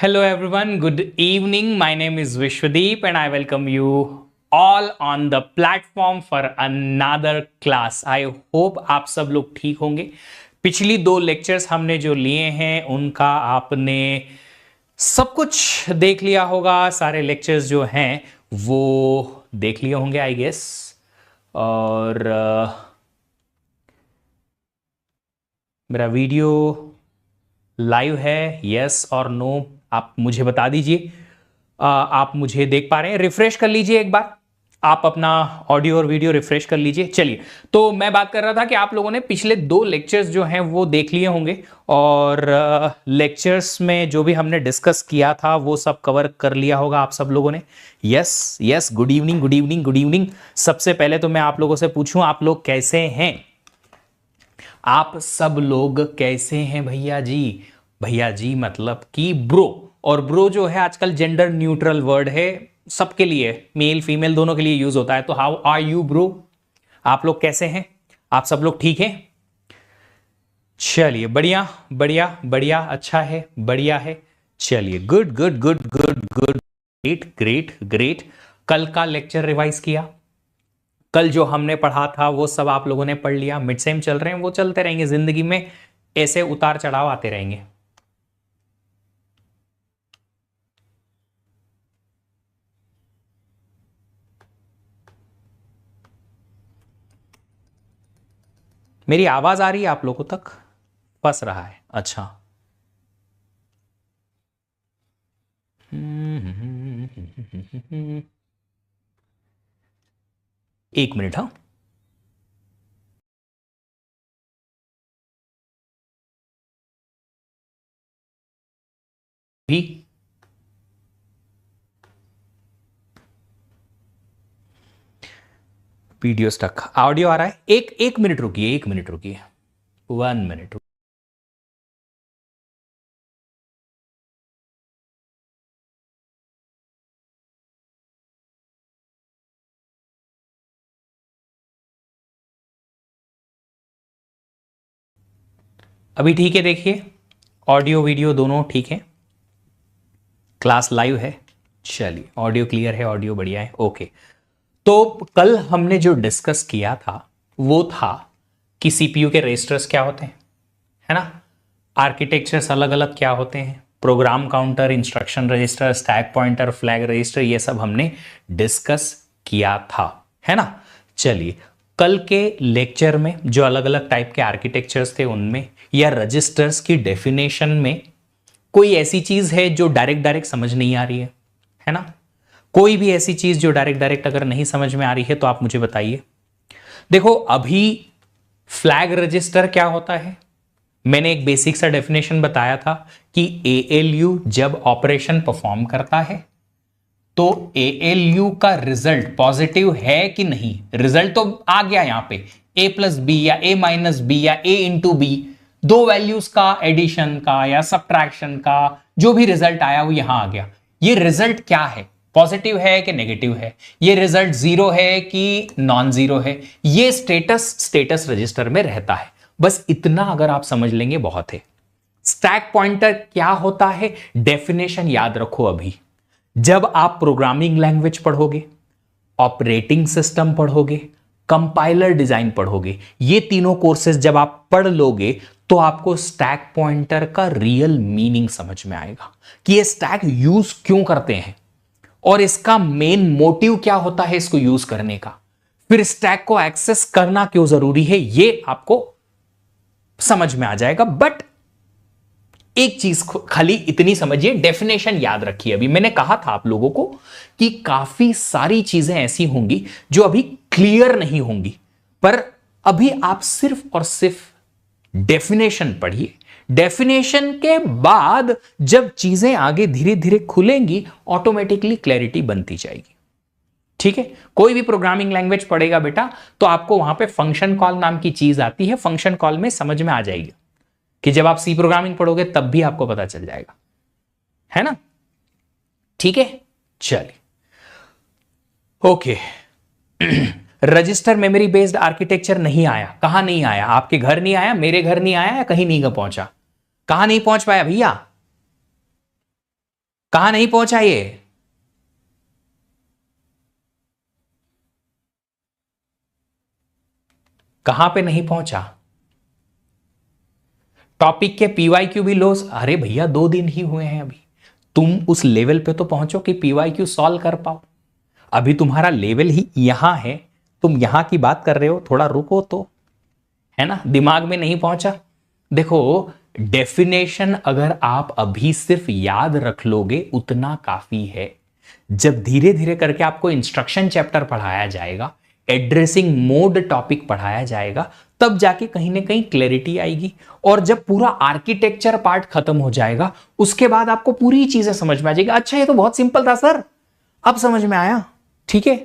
Hello everyone, good evening. My name is Vishwadeep and I welcome you all on the platform for another class. I hope आप सब लोग ठीक होंगे। पिछली दो लेक्चर्स हमने जो लिए हैं उनका आपने सब कुछ देख लिया होगा। सारे लेक्चर्स जो हैं वो देख लिए होंगे आई गेस। और मेरा वीडियो लाइव है, यस और नो आप मुझे बता दीजिए। आप मुझे देख पा रहे हैं? रिफ्रेश कर लीजिए एक बार, आप अपना ऑडियो और वीडियो रिफ्रेश कर लीजिए। चलिए, तो मैं बात कर रहा था कि आप लोगों ने पिछले दो लेक्चर्स जो हैं वो देख लिए होंगे और लेक्चर्स में जो भी हमने डिस्कस किया था वो सब कवर कर लिया होगा आप सब लोगों ने। Yes yes, good evening good evening good evening. सबसे पहले तो मैं आप लोगों से पूछूं, आप लोग कैसे हैं? आप सब लोग कैसे हैं भैया जी? भैया जी मतलब कि ब्रो, और ब्रो जो है आजकल जेंडर न्यूट्रल वर्ड है, सबके लिए, मेल फीमेल दोनों के लिए यूज होता है। तो हाउ आर यू ब्रो? आप लोग कैसे हैं? आप सब लोग ठीक हैं? चलिए, बढ़िया बढ़िया बढ़िया, अच्छा है, बढ़िया है। चलिए, good good good good good, great great great. कल का लेक्चर रिवाइज किया? कल जो हमने पढ़ा था वो सब आप लोगों ने पढ़ लिया? मिड सेम चल रहे हैं, वो चलते रहेंगे जिंदगी में, ऐसे उतार चढ़ाव आते रहेंगे। मेरी आवाज आ रही है आप लोगों तक? फंस रहा है? अच्छा। एक मिनट। हाँ, भी वीडियो स्टक, ऑडियो आ रहा है? एक एक मिनट रुकिए, एक मिनट रुकिए, 1 मिनट। अभी ठीक है? देखिए, ऑडियो वीडियो दोनों ठीक है, क्लास लाइव है। चलिए, ऑडियो क्लियर है, ऑडियो बढ़िया है, ओके। तो कल हमने जो डिस्कस किया था वो था कि सीपीयू के रजिस्टर्स क्या होते हैं, है ना? आर्किटेक्चर्स अलग अलग क्या होते हैं, program counter, instruction register, stack pointer, flag register, ये सब हमने डिस्कस किया था, है ना? चलिए, कल के लेक्चर में जो अलग अलग टाइप के आर्किटेक्चर्स थे उनमें या रजिस्टर्स की डेफिनेशन में कोई ऐसी चीज है जो डायरेक्ट डायरेक्ट समझ नहीं आ रही है ना? कोई भी ऐसी चीज जो डायरेक्ट डायरेक्ट अगर नहीं समझ में आ रही है तो आप मुझे बताइए। देखो, अभी फ्लैग रजिस्टर क्या होता है, मैंने एक बेसिक सा डेफिनेशन बताया था कि एएलयू जब ऑपरेशन परफॉर्म करता है तो एएलयू का रिजल्ट पॉजिटिव है कि नहीं। रिजल्ट तो आ गया यहां पे, ए प्लस बी या ए माइनस बी या ए इंटू बी, दो वैल्यूज का एडिशन का या सब्ट्रैक्शन का जो भी रिजल्ट आया वो यहां आ गया। ये रिजल्ट क्या है, पॉजिटिव है कि नेगेटिव है, ये रिजल्ट जीरो है कि नॉन जीरो है, ये स्टेटस रजिस्टर में रहता है। बस इतना अगर आप समझ लेंगे बहुत है। स्टैक पॉइंटर क्या होता है, डेफिनेशन याद रखो। अभी जब आप प्रोग्रामिंग लैंग्वेज पढ़ोगे, ऑपरेटिंग सिस्टम पढ़ोगे, कंपाइलर डिजाइन पढ़ोगे, ये तीनों कोर्सेज जब आप पढ़ लोगे तो आपको स्टैक पॉइंटर का रियल मीनिंग समझ में आएगा कि ये स्टैक यूज क्यों करते हैं और इसका मेन मोटिव क्या होता है इसको यूज करने का, फिर स्टैक को एक्सेस करना क्यों जरूरी है, ये आपको समझ में आ जाएगा। बट एक चीज खाली इतनी समझिए, डेफिनेशन याद रखिए। अभी मैंने कहा था आप लोगों को कि काफी सारी चीजें ऐसी होंगी जो अभी क्लियर नहीं होंगी, पर अभी आप सिर्फ और सिर्फ डेफिनेशन पढ़िए। डेफिनेशन के बाद जब चीजें आगे धीरे धीरे खुलेंगी ऑटोमेटिकली क्लैरिटी बनती जाएगी। ठीक है? कोई भी प्रोग्रामिंग लैंग्वेज पढ़ेगा बेटा तो आपको वहां पे फंक्शन कॉल नाम की चीज आती है, फंक्शन कॉल में समझ में आ जाएगी कि जब आप सी प्रोग्रामिंग पढ़ोगे तब भी आपको पता चल जाएगा, है ना? ठीक है, चलिए, okay. Register memory based architecture नहीं आया। कहां नहीं आया? आपके घर नहीं आया, मेरे घर नहीं आया, या कहीं नहीं पहुंचा? कहां नहीं पहुंच पाया भैया? कहां नहीं पहुंचा ये? कहां पे नहीं पहुंचा? टॉपिक के पीवाईक्यू भी लो। अरे भैया 2 दिन ही हुए हैं अभी, तुम उस लेवल पे तो पहुंचो कि पीवाईक्यू सॉल्व कर पाओ। अभी तुम्हारा लेवल ही यहां है, तुम यहां की बात कर रहे हो, थोड़ा रुको तो, है ना? दिमाग में नहीं पहुंचा। देखो, डेफिनेशन अगर आप अभी सिर्फ याद रख लोगे उतना काफी है। जब धीरे धीरे करके आपको इंस्ट्रक्शन चैप्टर पढ़ाया जाएगा, एड्रेसिंग मोड टॉपिक पढ़ाया जाएगा, तब जाके कहीं ना कहीं क्लैरिटी आएगी। और जब पूरा आर्किटेक्चर पार्ट खत्म हो जाएगा, उसके बाद आपको पूरी चीजें समझ में आ जाएगी। अच्छा, ये तो बहुत सिंपल था सर, अब समझ में आया। ठीक है,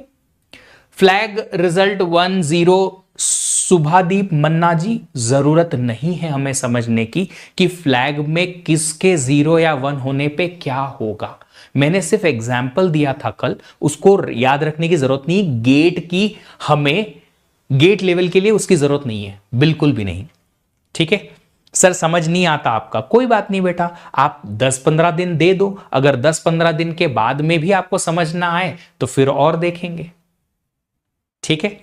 फ्लैग रिजल्ट 1-0 सुभादीप मन्ना जी, जरूरत नहीं है हमें समझने की कि फ्लैग में किसके 0 या 1 होने पे क्या होगा। मैंने सिर्फ एग्जाम्पल दिया था कल, उसको याद रखने की जरूरत नहीं। गेट की हमें, गेट लेवल के लिए उसकी जरूरत नहीं है, बिल्कुल भी नहीं। ठीक है सर, समझ नहीं आता आपका, कोई बात नहीं बेटा, आप 10-15 दिन दे दो। अगर 10-15 दिन के बाद में भी आपको समझ ना आए तो फिर और देखेंगे। ठीक है,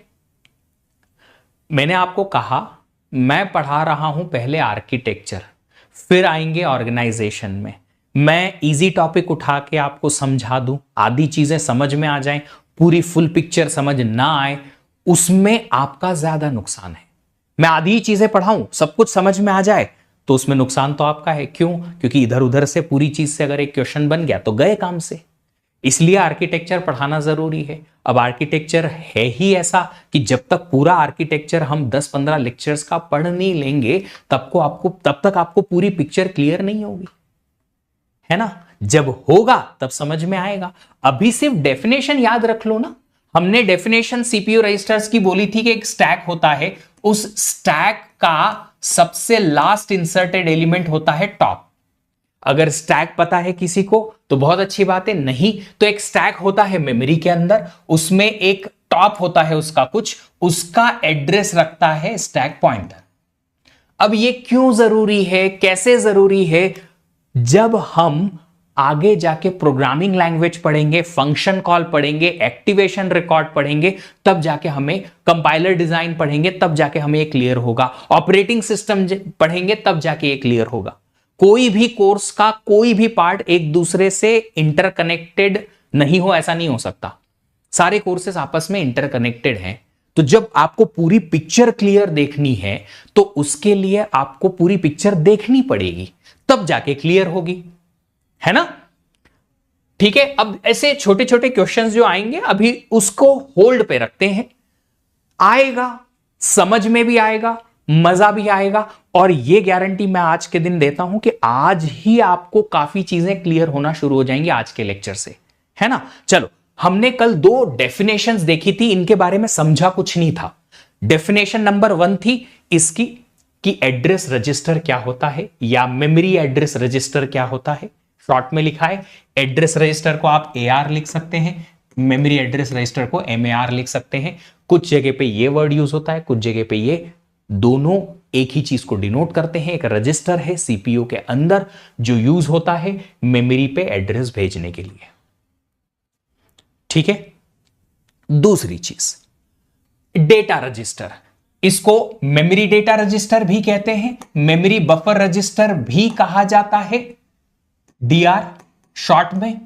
मैंने आपको कहा मैं पढ़ा रहा हूं पहले आर्किटेक्चर, फिर आएंगे ऑर्गेनाइजेशन में। मैं इजी टॉपिक उठा के आपको समझा दूं, आधी चीजें समझ में आ जाएं, पूरी फुल पिक्चर समझ ना आए, उसमें आपका ज्यादा नुकसान है। मैं आधी चीजें पढ़ाऊं, सब कुछ समझ में आ जाए, तो उसमें नुकसान तो आपका है। क्यों? क्योंकि इधर उधर से पूरी चीज से अगर एक क्वेश्चन बन गया तो गए काम से। इसलिए आर्किटेक्चर पढ़ाना जरूरी है। अब आर्किटेक्चर है ही ऐसा कि जब तक पूरा आर्किटेक्चर हम 10-15 लेक्चर्स का पढ़ नहीं लेंगे, तब तक आपको पूरी पिक्चर क्लियर नहीं होगी, है ना? जब होगा तब समझ में आएगा। अभी सिर्फ डेफिनेशन याद रख लो ना। हमने डेफिनेशन सीपीयू रजिस्टर्स की बोली थी कि एक स्टैक होता है, उस स्टैक का सबसे लास्ट इंसर्टेड एलिमेंट होता है टॉप। अगर स्टैक पता है किसी को तो बहुत अच्छी बात है, नहीं तो एक स्टैक होता है मेमोरी के अंदर, उसमें एक टॉप होता है उसका कुछ, उसका एड्रेस रखता है स्टैक पॉइंटर। अब ये क्यों जरूरी है, कैसे जरूरी है? जब हम आगे जाके प्रोग्रामिंग लैंग्वेज पढ़ेंगे, फंक्शन कॉल पढ़ेंगे, एक्टिवेशन रिकॉर्ड पढ़ेंगे, तब जाके हमें कंपाइलर डिजाइन पढ़ेंगे, तब जाके हमें ये क्लियर होगा। ऑपरेटिंग सिस्टम पढ़ेंगे तब जाके ये क्लियर होगा। कोई भी कोर्स का कोई भी पार्ट एक दूसरे से इंटरकनेक्टेड नहीं हो, ऐसा नहीं हो सकता। सारे कोर्सेस आपस में इंटरकनेक्टेड हैं। तो जब आपको पूरी पिक्चर क्लियर देखनी है तो उसके लिए आपको पूरी पिक्चर देखनी पड़ेगी, तब जाके क्लियर होगी, है ना? ठीक है, अब ऐसे छोटे छोटे क्वेश्चंस जो आएंगे अभी उसको होल्ड पे रखते हैं। आएगा, समझ में भी आएगा, मजा भी आएगा, और ये गारंटी मैं आज के दिन देता हूं कि आज ही आपको काफी चीजें क्लियर होना शुरू हो जाएंगी आज के लेक्चर से, है ना? चलो, हमने कल 2 डेफिनेशंस देखी थी, इनके बारे में समझा कुछ नहीं था। डेफिनेशन नंबर 1 थी इसकी कि एड्रेस रजिस्टर क्या होता है, या मेमोरी एड्रेस रजिस्टर क्या होता है। शॉर्ट में लिखा है, एड्रेस रजिस्टर को आप AR लिख सकते हैं, मेमोरी एड्रेस रजिस्टर को MAR लिख सकते हैं। कुछ जगह पे ये वर्ड यूज होता है, कुछ जगह पे ये, दोनों एक ही चीज को डिनोट करते हैं। एक रजिस्टर है CPU के अंदर जो यूज होता है मेमोरी पे एड्रेस भेजने के लिए। ठीक है, दूसरी चीज डेटा रजिस्टर, इसको मेमोरी डेटा रजिस्टर भी कहते हैं, मेमोरी बफर रजिस्टर भी कहा जाता है, DR शॉर्ट में।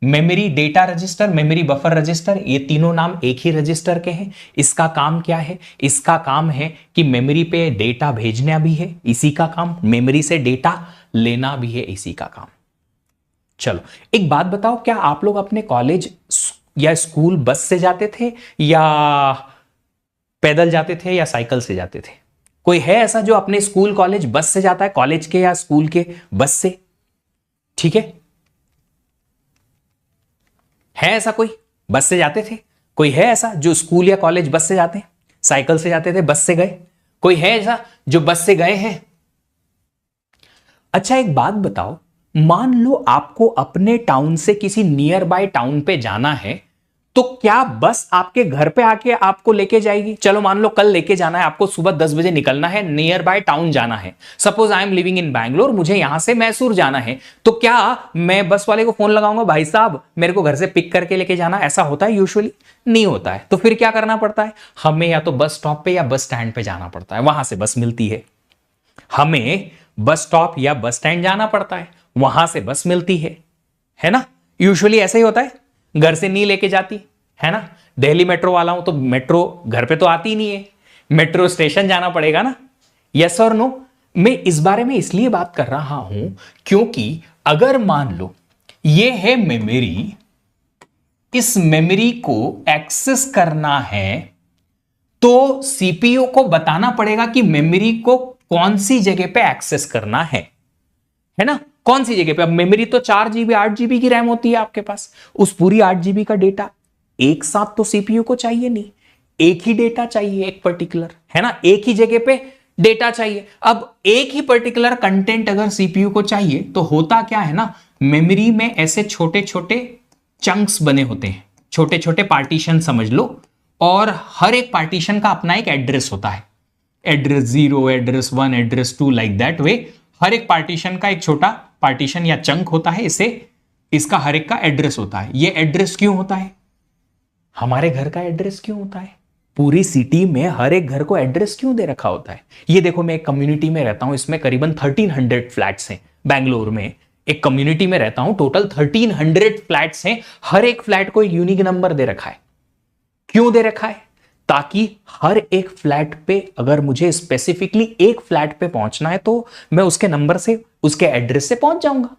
Memory data register, memory buffer register, ये तीनों नाम एक ही रजिस्टर के हैं। इसका काम क्या है? इसका काम है कि मेमोरी पे डेटा भेजना भी है इसी का काम, मेमोरी से डेटा लेना भी है इसी का काम। चलो, एक बात बताओ, क्या आप लोग अपने कॉलेज या स्कूल बस से जाते थे, या पैदल जाते थे, या साइकिल से जाते थे? कोई है ऐसा जो अपने स्कूल कॉलेज बस से जाता है, कॉलेज के या स्कूल के बस से? ठीक है ऐसा कोई? बस से जाते थे? कोई है ऐसा जो स्कूल या कॉलेज बस से जाते हैं? साइकिल से जाते थे, बस से गए? कोई है ऐसा जो बस से गए हैं? अच्छा, एक बात बताओ, मान लो आपको अपने टाउन से किसी नियर बाय टाउन पे जाना है, तो क्या बस आपके घर पे आके आपको लेके जाएगी? चलो मान लो कल लेके जाना है आपको, सुबह 10 बजे निकलना है, नियर बाय टाउन जाना है। Suppose I am living in Bangalore, मुझे यहां से मैसूर जाना है, तो क्या मैं बस वाले को फोन लगाऊंगा, भाई साहब मेरे को घर से पिक करके लेके जाना? ऐसा होता है यूजुअली? नहीं होता है। तो फिर क्या करना पड़ता है? हमें या तो बस स्टॉप पे या बस स्टैंड पे जाना पड़ता है, वहां से बस मिलती है। हमें बस स्टॉप या बस स्टैंड जाना पड़ता है, वहां से बस मिलती है ना? यूजुअली ऐसा ही होता है, घर से नहीं लेके जाती है ना? दिल्ली मेट्रो वाला हूं तो मेट्रो घर पे तो आती ही नहीं है, मेट्रो स्टेशन जाना पड़ेगा ना। यस और नो? मैं इस बारे में इसलिए बात कर रहा हूं क्योंकि अगर मान लो ये है मेमोरी, इस मेमोरी को एक्सेस करना है तो सीपीयू को बताना पड़ेगा कि मेमोरी को कौन सी जगह पे एक्सेस करना है ना? कौन सी जगह पे? अब मेमोरी तो 4 GB 8 GB की रैम होती है आपके पास, उस पूरी 8 GB का डेटा एक साथ तो सीपीयू को चाहिए नहीं, एक ही डेटा चाहिए, एक पर्टिकुलर, है ना? एक ही जगह पे डेटा चाहिए। अब एक ही पर्टिकुलर कंटेंट अगर सीपीयू को चाहिए तो होता क्या है ना, मेमोरी में ऐसे छोटे छोटे चंक्स बने होते हैं, छोटे छोटे पार्टीशन समझ लो, और हर एक पार्टीशन का अपना एक एड्रेस होता है, address 0, address 1, address 2, like that way. हर एक पार्टीशन का एक छोटा पार्टीशन या चंक होता है, इसे इसका हर एक का एड्रेस होता है। ये एड्रेस क्यों होता है? हमारे घर का एड्रेस क्यों होता है? पूरी सिटी में हर एक घर को एड्रेस क्यों दे रखा होता है? ये देखो, मैं एक कम्युनिटी में रहता हूं, इसमें करीबन 1300 फ्लैट्स हैं। बैंगलोर में एक कम्युनिटी में रहता हूं, टोटल 1300 फ्लैट्स हैं। हर एक फ्लैट को एक यूनिक नंबर दे रखा है। क्यों दे रखा है? ताकि हर एक फ्लैट पे अगर मुझे स्पेसिफिकली एक फ्लैट पे पहुंचना है तो मैं उसके नंबर से, उसके एड्रेस से पहुंच जाऊंगा।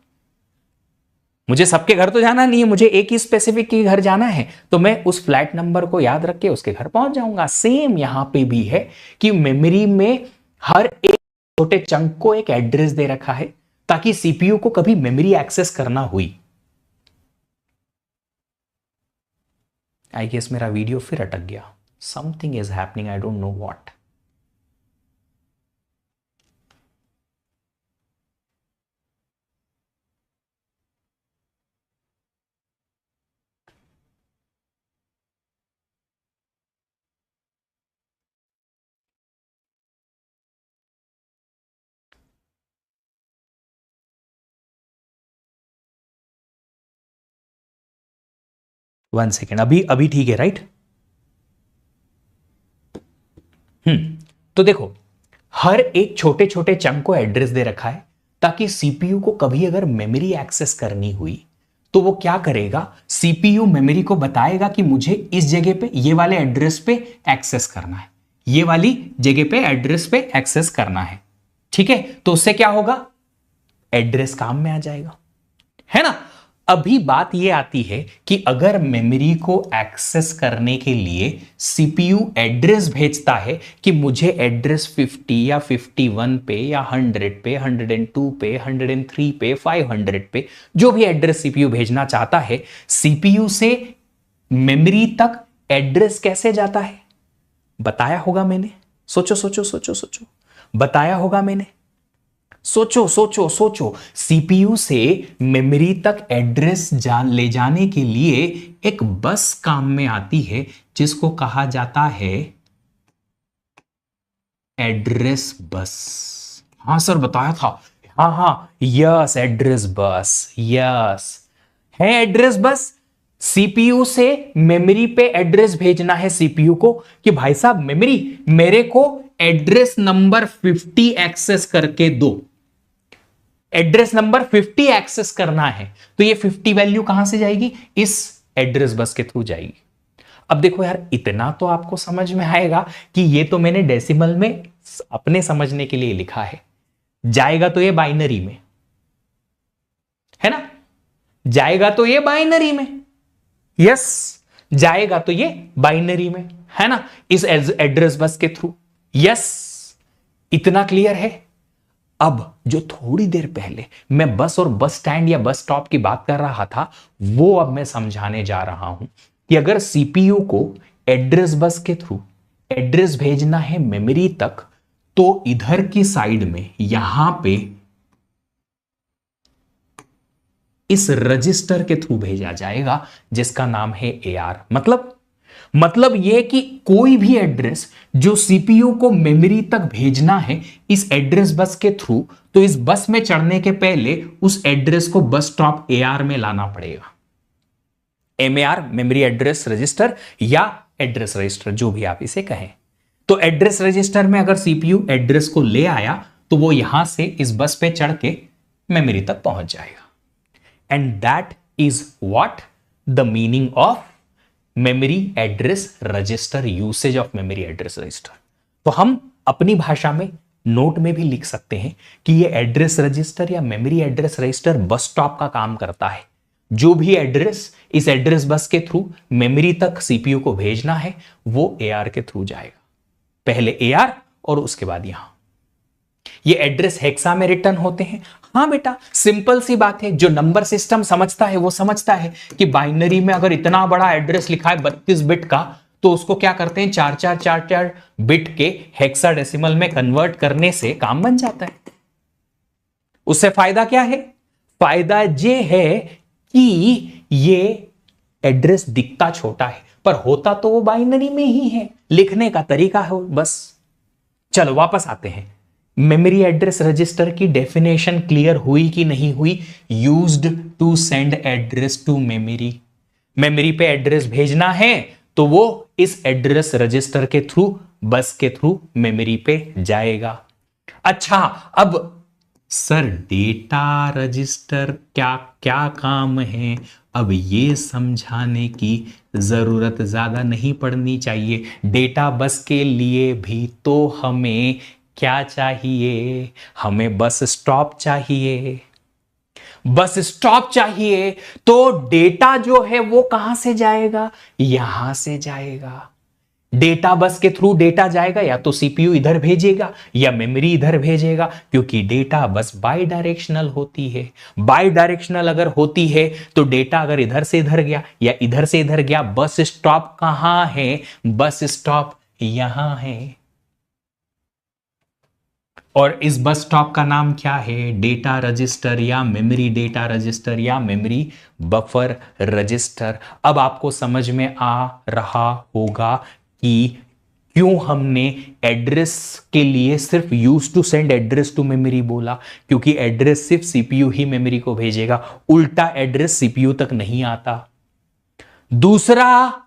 मुझे सबके घर तो जाना नहीं है, मुझे एक ही स्पेसिफिक के घर जाना है, तो मैं उस फ्लैट नंबर को याद रख के उसके घर पहुंच जाऊंगा। सेम यहां पे भी है कि मेमोरी में हर एक छोटे चंक को एक एड्रेस दे रखा है ताकि सीपीयू को कभी मेमोरी एक्सेस करना हुई। आई गेस मेरा वीडियो फिर अटक गया। Something is happening, I don't know what. One second, अभी अभी ठीक है, राइट? तो देखो, हर एक छोटे छोटे चंक को एड्रेस दे रखा है ताकि सीपीयू को कभी अगर मेमोरी एक्सेस करनी हुई तो वो क्या करेगा, सीपीयू मेमोरी को बताएगा कि मुझे इस जगह पे, ये वाले एड्रेस पे एक्सेस करना है, ये वाली जगह पे एड्रेस पे एक्सेस करना है। ठीक है, तो उससे क्या होगा, एड्रेस काम में आ जाएगा, है ना? अभी बात यह आती है कि अगर मेमोरी को एक्सेस करने के लिए सीपीयू एड्रेस भेजता है कि मुझे एड्रेस 50 या 51 पे या 100 पे, 102 पे, 103 पे, 500 पे, जो भी एड्रेस सीपीयू भेजना चाहता है, सीपीयू से मेमोरी तक एड्रेस कैसे जाता है? बताया होगा मैंने, सोचो सोचो सोचो सोचो, बताया होगा मैंने, सोचो सोचो सोचो। सीपीयू से मेमोरी तक एड्रेस ले जाने के लिए एक बस काम में आती है जिसको कहा जाता है एड्रेस बस। हाँ सर, बताया था। हाँ हाँ, यस, एड्रेस बस, यस है एड्रेस बस। सीपीयू से मेमोरी पे एड्रेस भेजना है सीपीयू को कि भाई साहब मेमोरी, मेरे को एड्रेस नंबर 50 एक्सेस करके दो, एड्रेस नंबर 50 एक्सेस करना है। तो ये 50 वैल्यू कहां से जाएगी? इस एड्रेस बस के थ्रू जाएगी। अब देखो यार, इतना तो आपको समझ में आएगा कि ये तो मैंने डेसिमल में अपने समझने के लिए लिखा है। जाएगा तो ये बाइनरी में, है ना? जाएगा तो ये बाइनरी में, यस, जाएगा तो ये बाइनरी में, है ना? इस एड्रेस बस के थ्रू, यस। इतना क्लियर है? अब जो थोड़ी देर पहले मैं बस और बस स्टैंड या बस स्टॉप की बात कर रहा था, वो अब मैं समझाने जा रहा हूं कि अगर सीपीयू को एड्रेस बस के थ्रू एड्रेस भेजना है मेमोरी तक, तो इधर की साइड में यहां पे इस रजिस्टर के थ्रू भेजा जाएगा जिसका नाम है AR। मतलब यह कि कोई भी एड्रेस जो सीपीयू को मेमोरी तक भेजना है इस एड्रेस बस के थ्रू, तो इस बस में चढ़ने के पहले उस एड्रेस को बस स्टॉप AR में लाना पड़ेगा। MAR मेमोरी एड्रेस रजिस्टर या एड्रेस रजिस्टर, जो भी आप इसे कहें। तो एड्रेस रजिस्टर में अगर सीपीयू एड्रेस को ले आया तो वो यहां से इस बस पे चढ़ के मेमोरी तक पहुंच जाएगा। And that is what the meaning of memory address register, usage of memory address register. तो हम अपनी भाषा में नोट में भी लिख सकते हैं कि ये एड्रेस रजिस्टर या memory address register bus stop का काम करता है। जो भी एड्रेस इस एड्रेस बस के थ्रू मेमोरी तक सीपीयू को भेजना है वो AR के थ्रू जाएगा, पहले AR और उसके बाद यहां। ये एड्रेस हेक्सा में रिटर्न होते हैं। हाँ बेटा, सिंपल सी बात है, जो नंबर सिस्टम समझता है वो समझता है कि बाइनरी में अगर इतना बड़ा एड्रेस लिखा है 32 बिट का, तो उसको क्या करते हैं 4 बिट के हेक्साडेसिमल में कन्वर्ट करने से काम बन जाता है। उससे फायदा क्या है? फायदा ये है कि ये एड्रेस दिखता छोटा है पर होता तो वो बाइनरी में ही है, लिखने का तरीका है बस। चलो वापस आते हैं। मेमोरी एड्रेस रजिस्टर की डेफिनेशन क्लियर हुई कि नहीं हुई? Used to send address to memory. Memory पे एड्रेस भेजना है तो वो इस एड्रेस रजिस्टर के थ्रू, बस के थ्रू मेमोरी पे जाएगा। अच्छा, अब सर डेटा रजिस्टर क्या क्या काम है? अब ये समझाने की जरूरत ज्यादा नहीं पड़नी चाहिए। डेटा बस के लिए भी तो हमें क्या चाहिए? हमें बस स्टॉप चाहिए। बस स्टॉप चाहिए तो डेटा जो है वो कहां से जाएगा? यहां से जाएगा। डेटा बस के थ्रू डेटा जाएगा, या तो सीपीयू इधर भेजेगा या मेमोरी इधर भेजेगा, क्योंकि डेटा बस बाई डायरेक्शनल होती है। बाई डायरेक्शनल अगर होती है तो डेटा अगर इधर से इधर गया या इधर से इधर गया, बस स्टॉप कहां है? बस स्टॉप यहां है। और इस बस स्टॉप का नाम क्या है? डेटा रजिस्टर या मेमोरी डेटा रजिस्टर या मेमोरी बफर रजिस्टर। अब आपको समझ में आ रहा होगा कि क्यों हमने एड्रेस के लिए सिर्फ use to send address to memory बोला, क्योंकि एड्रेस सिर्फ सीपीयू ही मेमोरी को भेजेगा, उल्टा एड्रेस सीपीयू तक नहीं आता। दूसरा,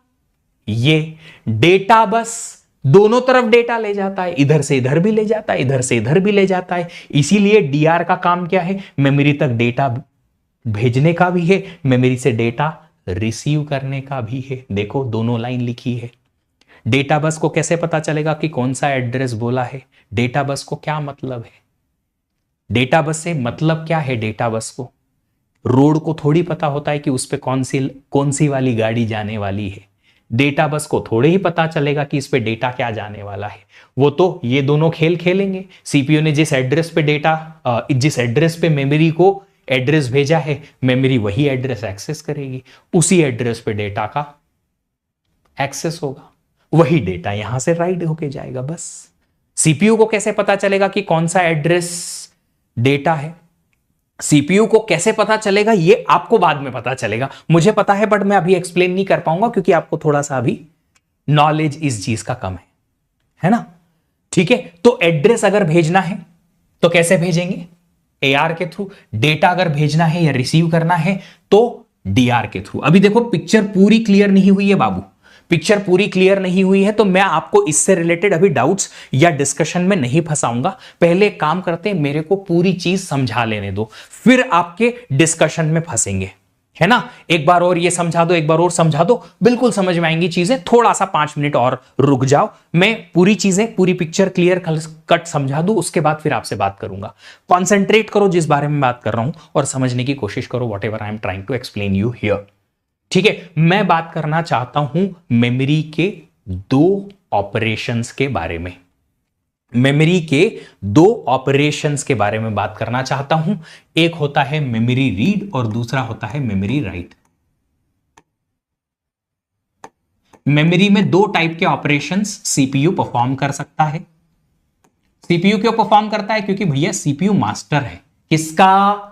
ये डेटा बस दोनों तरफ डेटा ले जाता है, इधर से इधर भी ले जाता है, इधर से इधर भी ले जाता है। इसीलिए डीआर का काम क्या है? मेमोरी तक डेटा भेजने का भी है, मेमोरी से डेटा रिसीव करने का भी है। देखो दोनों लाइन लिखी है। डेटा बस को कैसे पता चलेगा कि कौन सा एड्रेस बोला है? डेटा बस को क्या मतलब है? डेटा बस से मतलब क्या है? डेटा बस को रोड को थोड़ी पता होता है कि उस पे कौन सी वाली गाड़ी जाने वाली है। डेटा बस को थोड़े ही पता चलेगा कि इस पे डेटा क्या जाने वाला है। वो तो ये दोनों खेल खेलेंगे। सीपीयू ने जिस एड्रेस पे मेमोरी को एड्रेस भेजा है, मेमोरी वही एड्रेस एक्सेस करेगी, उसी एड्रेस पे डेटा का एक्सेस होगा, वही डेटा यहां से राइट होके जाएगा। बस सीपीयू को कैसे पता चलेगा कि कौन सा एड्रेस डेटा है? सीपीयू को कैसे पता चलेगा ये आपको बाद में पता चलेगा, मुझे पता है, बट मैं अभी एक्सप्लेन नहीं कर पाऊंगा क्योंकि आपको थोड़ा सा अभी नॉलेज इस चीज का कम है ना? ठीक है, तो एड्रेस अगर भेजना है तो कैसे भेजेंगे? एआर के थ्रू। डेटा अगर भेजना है या रिसीव करना है तो डीआर के थ्रू। अभी देखो पिक्चर पूरी क्लियर नहीं हुई है बाबू, पिक्चर पूरी क्लियर नहीं हुई है तो मैं आपको इससे रिलेटेड अभी डाउट्स या डिस्कशन में नहीं फंसाऊंगा। पहले एक काम करते हैं, मेरे को पूरी चीज समझा लेने दो, फिर आपके डिस्कशन में फंसेंगे, है ना? एक बार और ये समझा दो, एक बार और समझा दो, बिल्कुल समझ में आएंगी चीजें। थोड़ा सा 5 मिनट और रुक जाओ, मैं पूरी चीजें, पूरी पिक्चर क्लियर कट समझा दूं, उसके बाद फिर आपसे बात करूंगा। कॉन्सेंट्रेट करो जिस बारे में बात कर रहा हूं और समझने की कोशिश करो whatever I am trying to explain you here. ठीक है, मैं बात करना चाहता हूं मेमोरी के 2 ऑपरेशंस के बारे में। मेमोरी के 2 ऑपरेशंस के बारे में बात करना चाहता हूं। एक होता है मेमोरी रीड और दूसरा होता है मेमोरी राइट। मेमोरी में 2 टाइप के ऑपरेशंस सीपीयू परफॉर्म कर सकता है। सीपीयू क्यों परफॉर्म करता है? क्योंकि भैया सीपीयू मास्टर है। किसका?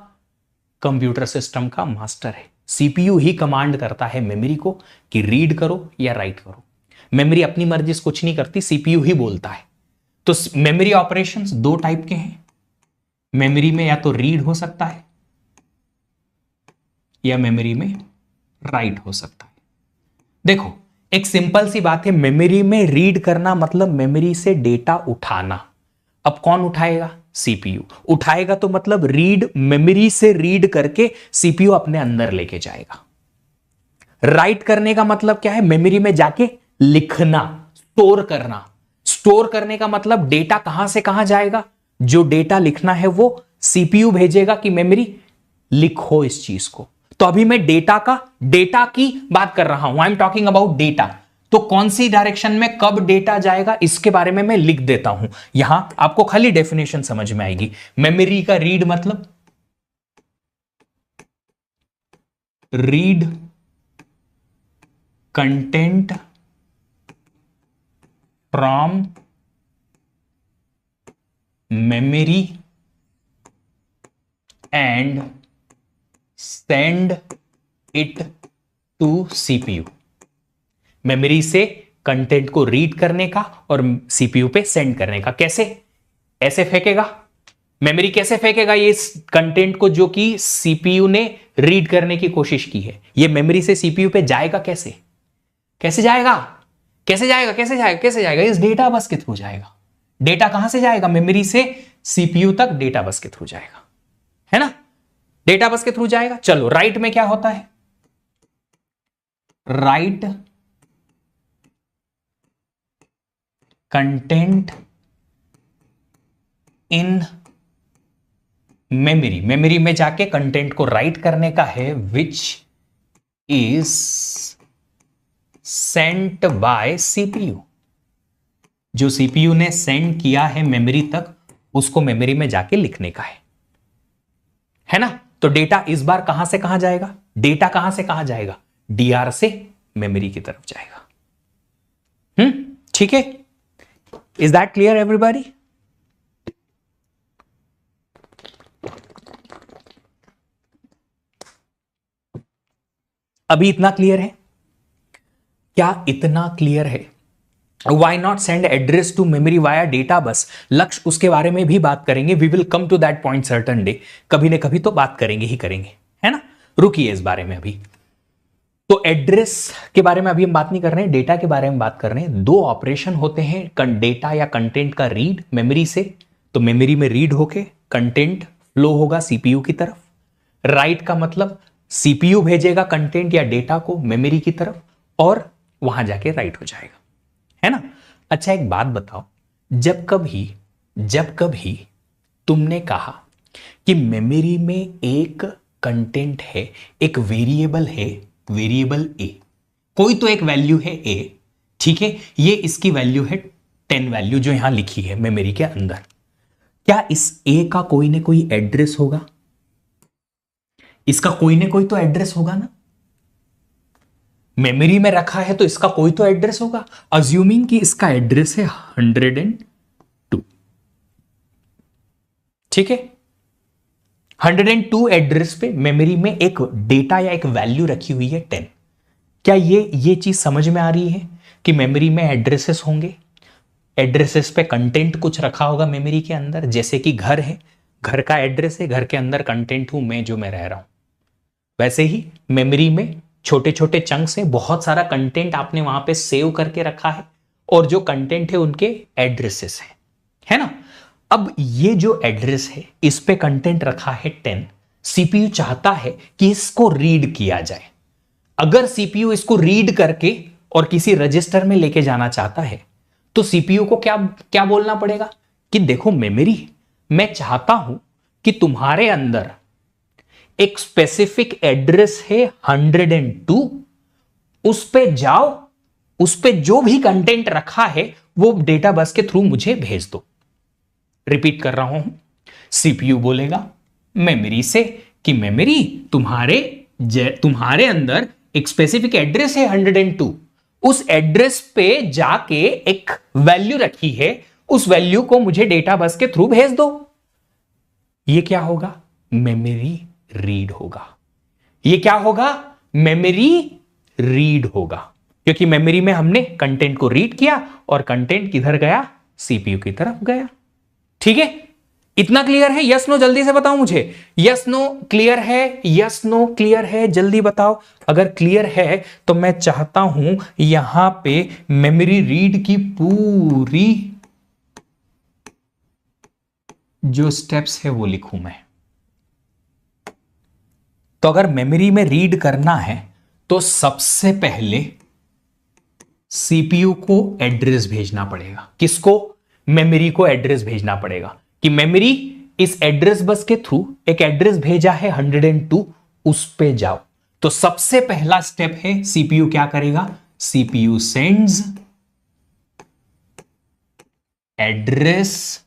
कंप्यूटर सिस्टम का मास्टर है। सीपीयू ही कमांड करता है मेमोरी को कि रीड करो या राइट करो। मेमोरी अपनी मर्जी से कुछ नहीं करती, सीपीयू ही बोलता है। तो मेमोरी ऑपरेशंस दो टाइप के हैं। मेमोरी में या तो रीड हो सकता है या मेमोरी में राइट हो सकता है। देखो एक सिंपल सी बात है, मेमोरी में रीड करना मतलब मेमोरी से डेटा उठाना। अब कौन उठाएगा? सीपीयू उठाएगा। तो मतलब रीड, मेमोरी से रीड करके सीपीयू अपने अंदर लेके जाएगा। राइट करने का मतलब क्या है? मेमोरी में जाके लिखना, स्टोर करना। स्टोर करने का मतलब डेटा कहां से कहां जाएगा? जो डेटा लिखना है वो सीपीयू भेजेगा कि मेमोरी लिखो इस चीज को। तो अभी मैं डेटा की बात कर रहा हूं। I am talking about data. तो कौन सी डायरेक्शन में कब डेटा जाएगा इसके बारे में मैं लिख देता हूं। यहां आपको खाली डेफिनेशन समझ में आएगी। मेमोरी का रीड मतलब read content from memory and send it to CPU. Memory से कंटेंट को रीड करने का और सीपीयू पे सेंड करने का। कैसे? ऐसे फेंकेगा। मेमोरी कैसे फेंकेगा ये कंटेंट को जो कि सीपीयू ने रीड करने की कोशिश की है? ये मेमोरी से सीपीयू पे जाएगा कैसे? कैसे जाएगा? कैसे जाएगा? कैसे जाएगा? कैसे जाएगा? इस डेटा बस के थ्रू जाएगा। डेटा कहां से जाएगा? मेमोरी से सीपीयू तक डेटा बस के थ्रू जाएगा, है ना? डेटा बस के थ्रू जाएगा। चलो राइट में क्या होता है? Right content in memory. Memory में जाके कंटेंट को राइट करने का है, which is sent by CPU. जो सीपीयू ने सेंड किया है मेमोरी तक, उसको मेमोरी में जाके लिखने का है ना? तो डेटा इस बार कहां से कहां जाएगा? डेटा कहां से कहां जाएगा? डीआर से मेमोरी की तरफ जाएगा। ठीक है? Is that clear everybody? अभी इतना क्लियर है? क्या इतना क्लियर है? Why not send address to memory via data bus? लक्ष्य उसके बारे में भी बात करेंगे। We will come to that point certain day। कभी न कभी तो बात करेंगे ही करेंगे, है ना? रुकिए इस बारे में अभी। तो एड्रेस के बारे में अभी हम बात नहीं कर रहे हैं, डेटा के बारे में बात कर रहे हैं। दो ऑपरेशन होते हैं डेटा या कंटेंट का रीड मेमोरी से। तो मेमोरी में रीड होके कंटेंट फ्लो होगा सीपीयू की तरफ। राइट का मतलब सीपीयू भेजेगा कंटेंट या डेटा को मेमोरी की तरफ और वहां जाके राइट हो जाएगा, है ना? अच्छा एक बात बताओ, जब कभी तुमने कहा कि मेमोरी में एक कंटेंट है, एक वेरिएबल है, वेरिएबल ए, कोई तो एक वैल्यू है ए, ठीक है? ये इसकी वैल्यू है 10 वैल्यू जो यहां लिखी है मेमोरी के अंदर। क्या इस ए का कोई ना कोई एड्रेस होगा? इसका कोई ना कोई तो एड्रेस होगा ना? मेमोरी में रखा है तो इसका कोई तो एड्रेस होगा। अज्यूमिंग कि इसका एड्रेस है 102, ठीक है? 102 एड्रेस पे मेमोरी में एक डेटा या एक वैल्यू रखी हुई है 10। क्या ये चीज समझ में आ रही है कि मेमोरी में एड्रेसेस होंगे? एड्रेसेस पे कंटेंट कुछ रखा होगा मेमोरी के अंदर, जैसे कि घर है, घर का एड्रेस है, घर के अंदर कंटेंट हूं मैं, जो मैं रह रहा हूं। वैसे ही मेमोरी में छोटे छोटे चंक्स हैं, बहुत सारा कंटेंट आपने वहां पे सेव करके रखा है और जो कंटेंट है उनके एड्रेसेस है ना? अब ये जो एड्रेस है इस पे कंटेंट रखा है 10। सीपीयू चाहता है कि इसको रीड किया जाए। अगर सीपीयू इसको रीड करके और किसी रजिस्टर में लेके जाना चाहता है तो सीपीयू को क्या बोलना पड़ेगा कि देखो मेमोरी, मैं चाहता हूं कि तुम्हारे अंदर एक स्पेसिफिक एड्रेस है 102, उस पे जाओ, उस पे जो भी कंटेंट रखा है वो डेटा बस के थ्रू मुझे भेज दो। रिपीट कर रहा हूं, सीपीयू बोलेगा मेमोरी से कि मेमोरी, तुम्हारे अंदर एक स्पेसिफिक एड्रेस है 102, उस एड्रेस पे जाके एक वैल्यू रखी है, उस वैल्यू को मुझे डेटा बस के थ्रू भेज दो। ये क्या होगा? मेमोरी रीड होगा। ये क्या होगा? मेमोरी रीड होगा, क्योंकि मेमोरी में हमने कंटेंट को रीड किया और कंटेंट किधर गया? सीपीयू की तरफ गया। ठीक है, इतना क्लियर है? यस नो जल्दी से बताओ मुझे। यस नो क्लियर है? यस नो क्लियर है? जल्दी बताओ। अगर क्लियर है तो मैं चाहता हूं यहां पे मेमोरी रीड की पूरी जो स्टेप्स है वो लिखूं मैं। तो अगर मेमोरी में रीड करना है तो सबसे पहले सीपीयू को एड्रेस भेजना पड़ेगा। किसको? मेमोरी को एड्रेस भेजना पड़ेगा कि मेमोरी इस एड्रेस बस के थ्रू एक एड्रेस भेजा है 102, उस पे जाओ। तो सबसे पहला स्टेप है, सीपीयू क्या करेगा? CPU sends address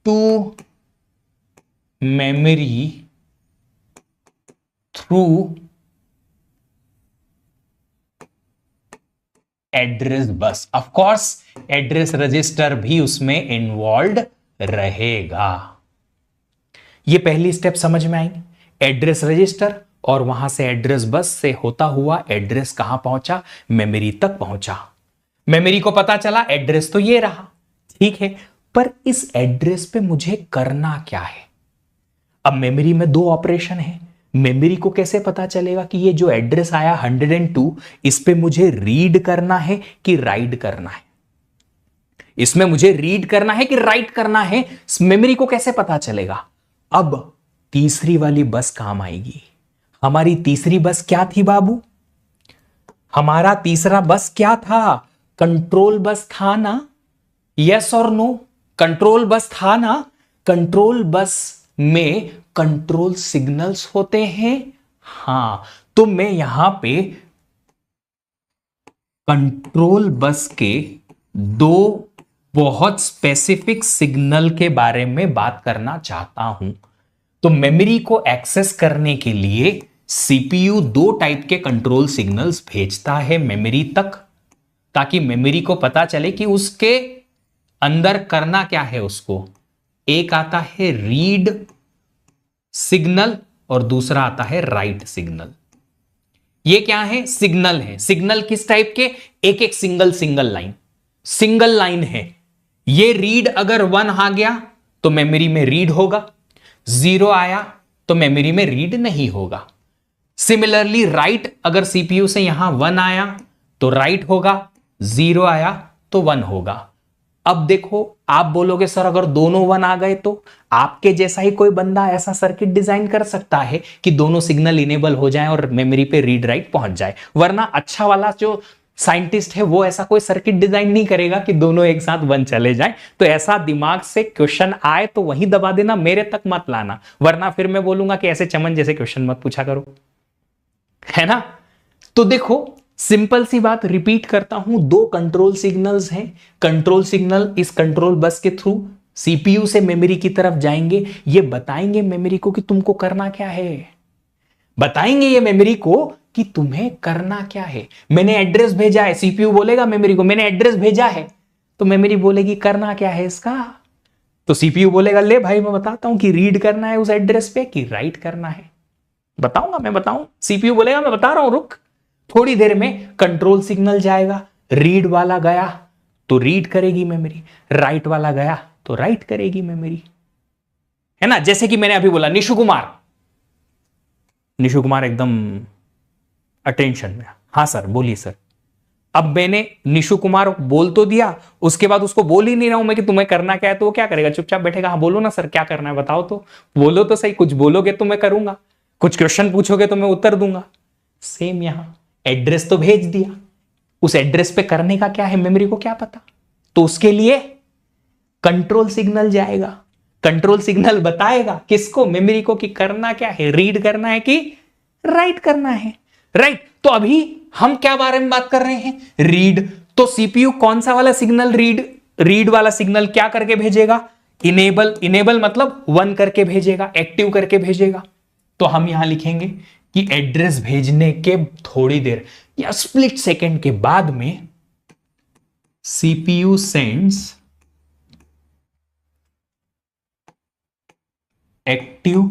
to memory through address bus. Of course address register भी उसमें इन्वॉल्व रहेगा। ये पहली स्टेप समझ में आई? एड्रेस रजिस्टर और वहां से एड्रेस बस से होता हुआ एड्रेस कहां पहुंचा? मेमोरी तक पहुंचा। मेमोरी को पता चला एड्रेस तो ये रहा, ठीक है, पर इस एड्रेस पे मुझे करना क्या है? अब मेमोरी में दो ऑपरेशन है। मेमोरी को कैसे पता चलेगा कि ये जो एड्रेस आया 102, इस पे मुझे रीड करना है कि राइट करना है? इसमें मुझे रीड करना है कि राइट करना है, मेमोरी को कैसे पता चलेगा? अब तीसरी वाली बस काम आएगी। हमारी तीसरी बस क्या थी बाबू? हमारा तीसरा बस क्या था? कंट्रोल बस था ना? यस और नो? कंट्रोल बस था ना? कंट्रोल बस में कंट्रोल सिग्नल्स होते हैं। हां, तो मैं यहां पे कंट्रोल बस के दो बहुत स्पेसिफिक सिग्नल के बारे में बात करना चाहता हूं। तो मेमोरी को एक्सेस करने के लिए सीपीयू दो टाइप के कंट्रोल सिग्नल्स भेजता है मेमोरी तक, ताकि मेमोरी को पता चले कि उसके अंदर करना क्या है उसको। एक आता है रीड सिग्नल और दूसरा आता है राइट सिग्नल। ये क्या है? सिग्नल है। सिग्नल किस टाइप के? एक एक सिंगल लाइन है। ये रीड अगर 1 आ गया तो मेमोरी में रीड होगा, 0 आया तो मेमोरी में रीड नहीं होगा। सिमिलरली राइट, अगर सीपीयू से यहां 1 आया तो राइट होगा, 0 आया तो 1 होगा। अब देखो, आप बोलोगे सर अगर दोनों 1 आ गए तो? आपके जैसा ही कोई बंदा ऐसा सर्किट डिजाइन कर सकता है कि दोनों सिग्नल इनेबल हो जाएं और मेमोरी पे रीड राइट पहुंच जाए, वरना अच्छा वाला जो साइंटिस्ट है वो ऐसा कोई सर्किट डिजाइन नहीं करेगा कि दोनों एक साथ 1 चले जाएं। तो ऐसा दिमाग से क्वेश्चन आए तो वहीं दबा देना, मेरे तक मत लाना, वरना फिर मैं बोलूंगा कि ऐसे चमन जैसे क्वेश्चन मत पूछा करो, है ना? तो देखो, सिंपल सी बात रिपीट करता हूं, दो कंट्रोल सिग्नल्स हैं। कंट्रोल सिग्नल इस कंट्रोल बस के थ्रू सीपीयू से मेमोरी की तरफ जाएंगे। ये बताएंगे मेमोरी को कि तुमको करना क्या है। बताएंगे ये मेमोरी को कि तुम्हें करना क्या है। मैंने एड्रेस भेजा है, सीपीयू बोलेगा मेमोरी को मैंने एड्रेस भेजा है, तो मेमोरी बोलेगी करना क्या है इसका? तो सीपीयू बोलेगा ले भाई मैं बताता हूं कि रीड करना है उस एड्रेस पे कि राइट करना है। बताऊंगा, मैं बताऊं। सीपीयू बोलेगा मैं बता रहा हूं, रुक। थोड़ी देर में कंट्रोल सिग्नल जाएगा, रीड वाला गया तो रीड करेगी मेमोरी, राइट वाला गया तो राइट करेगी मेमोरी, है ना? जैसे कि मैंने अभी बोला निशु कुमार एकदम अटेंशन में। हाँ सर, बोलिए सर। अब मैंने निशु कुमार बोल तो दिया, उसके बाद उसको बोल ही नहीं रहा हूं मैं कि तुम्हें करना क्या है, तो वो क्या करेगा? चुपचाप बैठेगा। हाँ बोलो ना सर क्या करना है बताओ तो, बोलो तो सही। कुछ बोलोगे तो मैं करूंगा, कुछ क्वेश्चन पूछोगे तो मैं उत्तर दूंगा। सेम यहां एड्रेस तो भेज दिया, उस एड्रेस पे करने का क्या है मेमोरी को क्या पता, तो उसके लिए कंट्रोल सिग्नल जाएगा। कंट्रोल सिग्नल बताएगा किसको? मेमोरी को कि करना क्या है, रीड करना है कि राइट करना है। राइट, तो अभी हम क्या बारे में बात कर रहे हैं? रीड। तो सीपीयू कौन सा वाला सिग्नल रीड वाला सिग्नल क्या करके भेजेगा? इनेबल मतलब 1 करके भेजेगा, एक्टिव करके भेजेगा। तो हम यहां लिखेंगे कि एड्रेस भेजने के थोड़ी देर या स्प्लिट सेकेंड के बाद में CPU sends active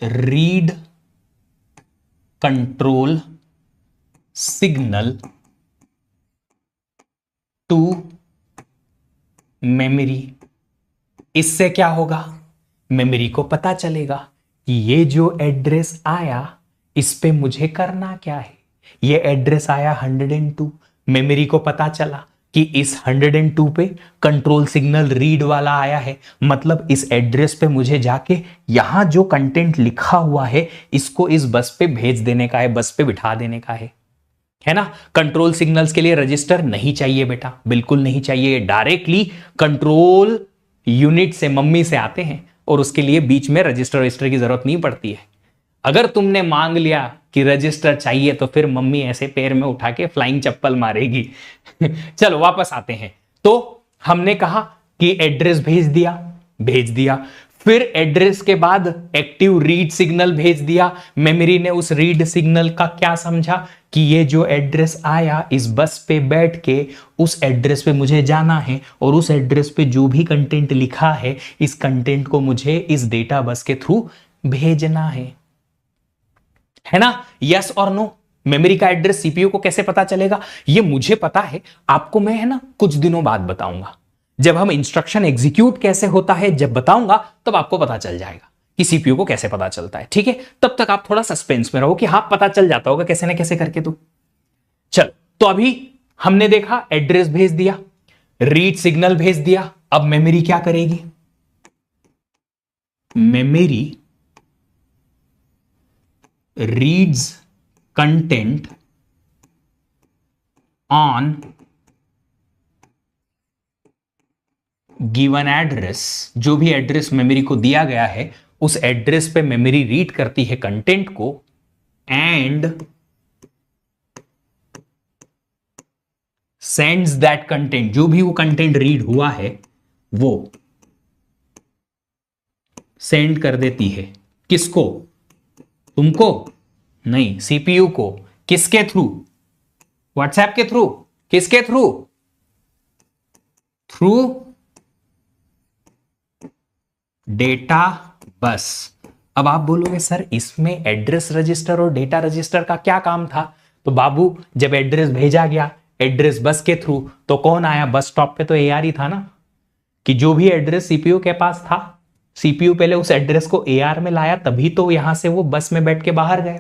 read control signal to memory. इससे क्या होगा, मेमोरी को पता चलेगा कि ये जो एड्रेस आया इस पे मुझे करना क्या है। ये एड्रेस आया 102, मेमोरी को पता चला कि इस 102 पे कंट्रोल सिग्नल रीड वाला आया है, मतलब इस एड्रेस पे मुझे जाके यहां जो कंटेंट लिखा हुआ है इसको इस बस पे भेज देने का है, बस पे बिठा देने का है ना। कंट्रोल सिग्नल्स के लिए रजिस्टर नहीं चाहिए बेटा, बिल्कुल नहीं चाहिए। डायरेक्टली कंट्रोल यूनिट से, मम्मी से आते हैं और उसके लिए बीच में रजिस्टर रजिस्टर की जरूरत नहीं पड़ती है। अगर तुमने मांग लिया कि रजिस्टर चाहिए तो फिर मम्मी ऐसे पैर में उठा के फ्लाइंग चप्पल मारेगी। चलो वापस आते हैं। तो हमने कहा कि एड्रेस भेज दिया, फिर एड्रेस के बाद एक्टिव रीड सिग्नल भेज दिया। मेमोरी ने उस रीड सिग्नल का क्या समझा कि ये जो एड्रेस आया इस बस पे बैठ के उस एड्रेस पे मुझे जाना है और उस एड्रेस पे जो भी कंटेंट लिखा है इस कंटेंट को मुझे इस डेटा बस के थ्रू भेजना है ना। यस और नो। मेमोरी का एड्रेस सीपीयू को कैसे पता चलेगा, ये मुझे पता है, आपको मैं है ना कुछ दिनों बाद बताऊंगा। जब हम इंस्ट्रक्शन एग्जीक्यूट कैसे होता है जब बताऊंगा तब आपको पता चल जाएगा कि सीपीयू को कैसे पता चलता है। ठीक है, तब तक आप थोड़ा सस्पेंस में रहो कि हाँ पता चल जाता होगा कैसे ना कैसे करके। तो चल, तो अभी हमने देखा एड्रेस भेज दिया, रीड सिग्नल भेज दिया। अब मेमोरी क्या करेगी, memory reads content on given address. जो भी एड्रेस मेमोरी को दिया गया है उस एड्रेस पे मेमोरी रीड करती है कंटेंट को एंड सेंड्स दैट कंटेंट। जो भी वो कंटेंट रीड हुआ है वो सेंड कर देती है। किसको, तुमको नहीं, सीपीयू को। किसके थ्रू, व्हाट्सएप के थ्रू। किसके थ्रू, थ्रू डेटा बस। अब आप बोलोगे सर इसमें एड्रेस रजिस्टर और डेटा रजिस्टर का क्या काम था। तो बाबू जब एड्रेस भेजा गया एड्रेस बस के थ्रू तो कौन आया, बस स्टॉप पे तो एआर ही था ना। कि जो भी एड्रेस सीपीयू के पास था सीपीयू पहले उस एड्रेस को एआर में लाया, तभी तो यहां से वो बस में बैठ के बाहर गया।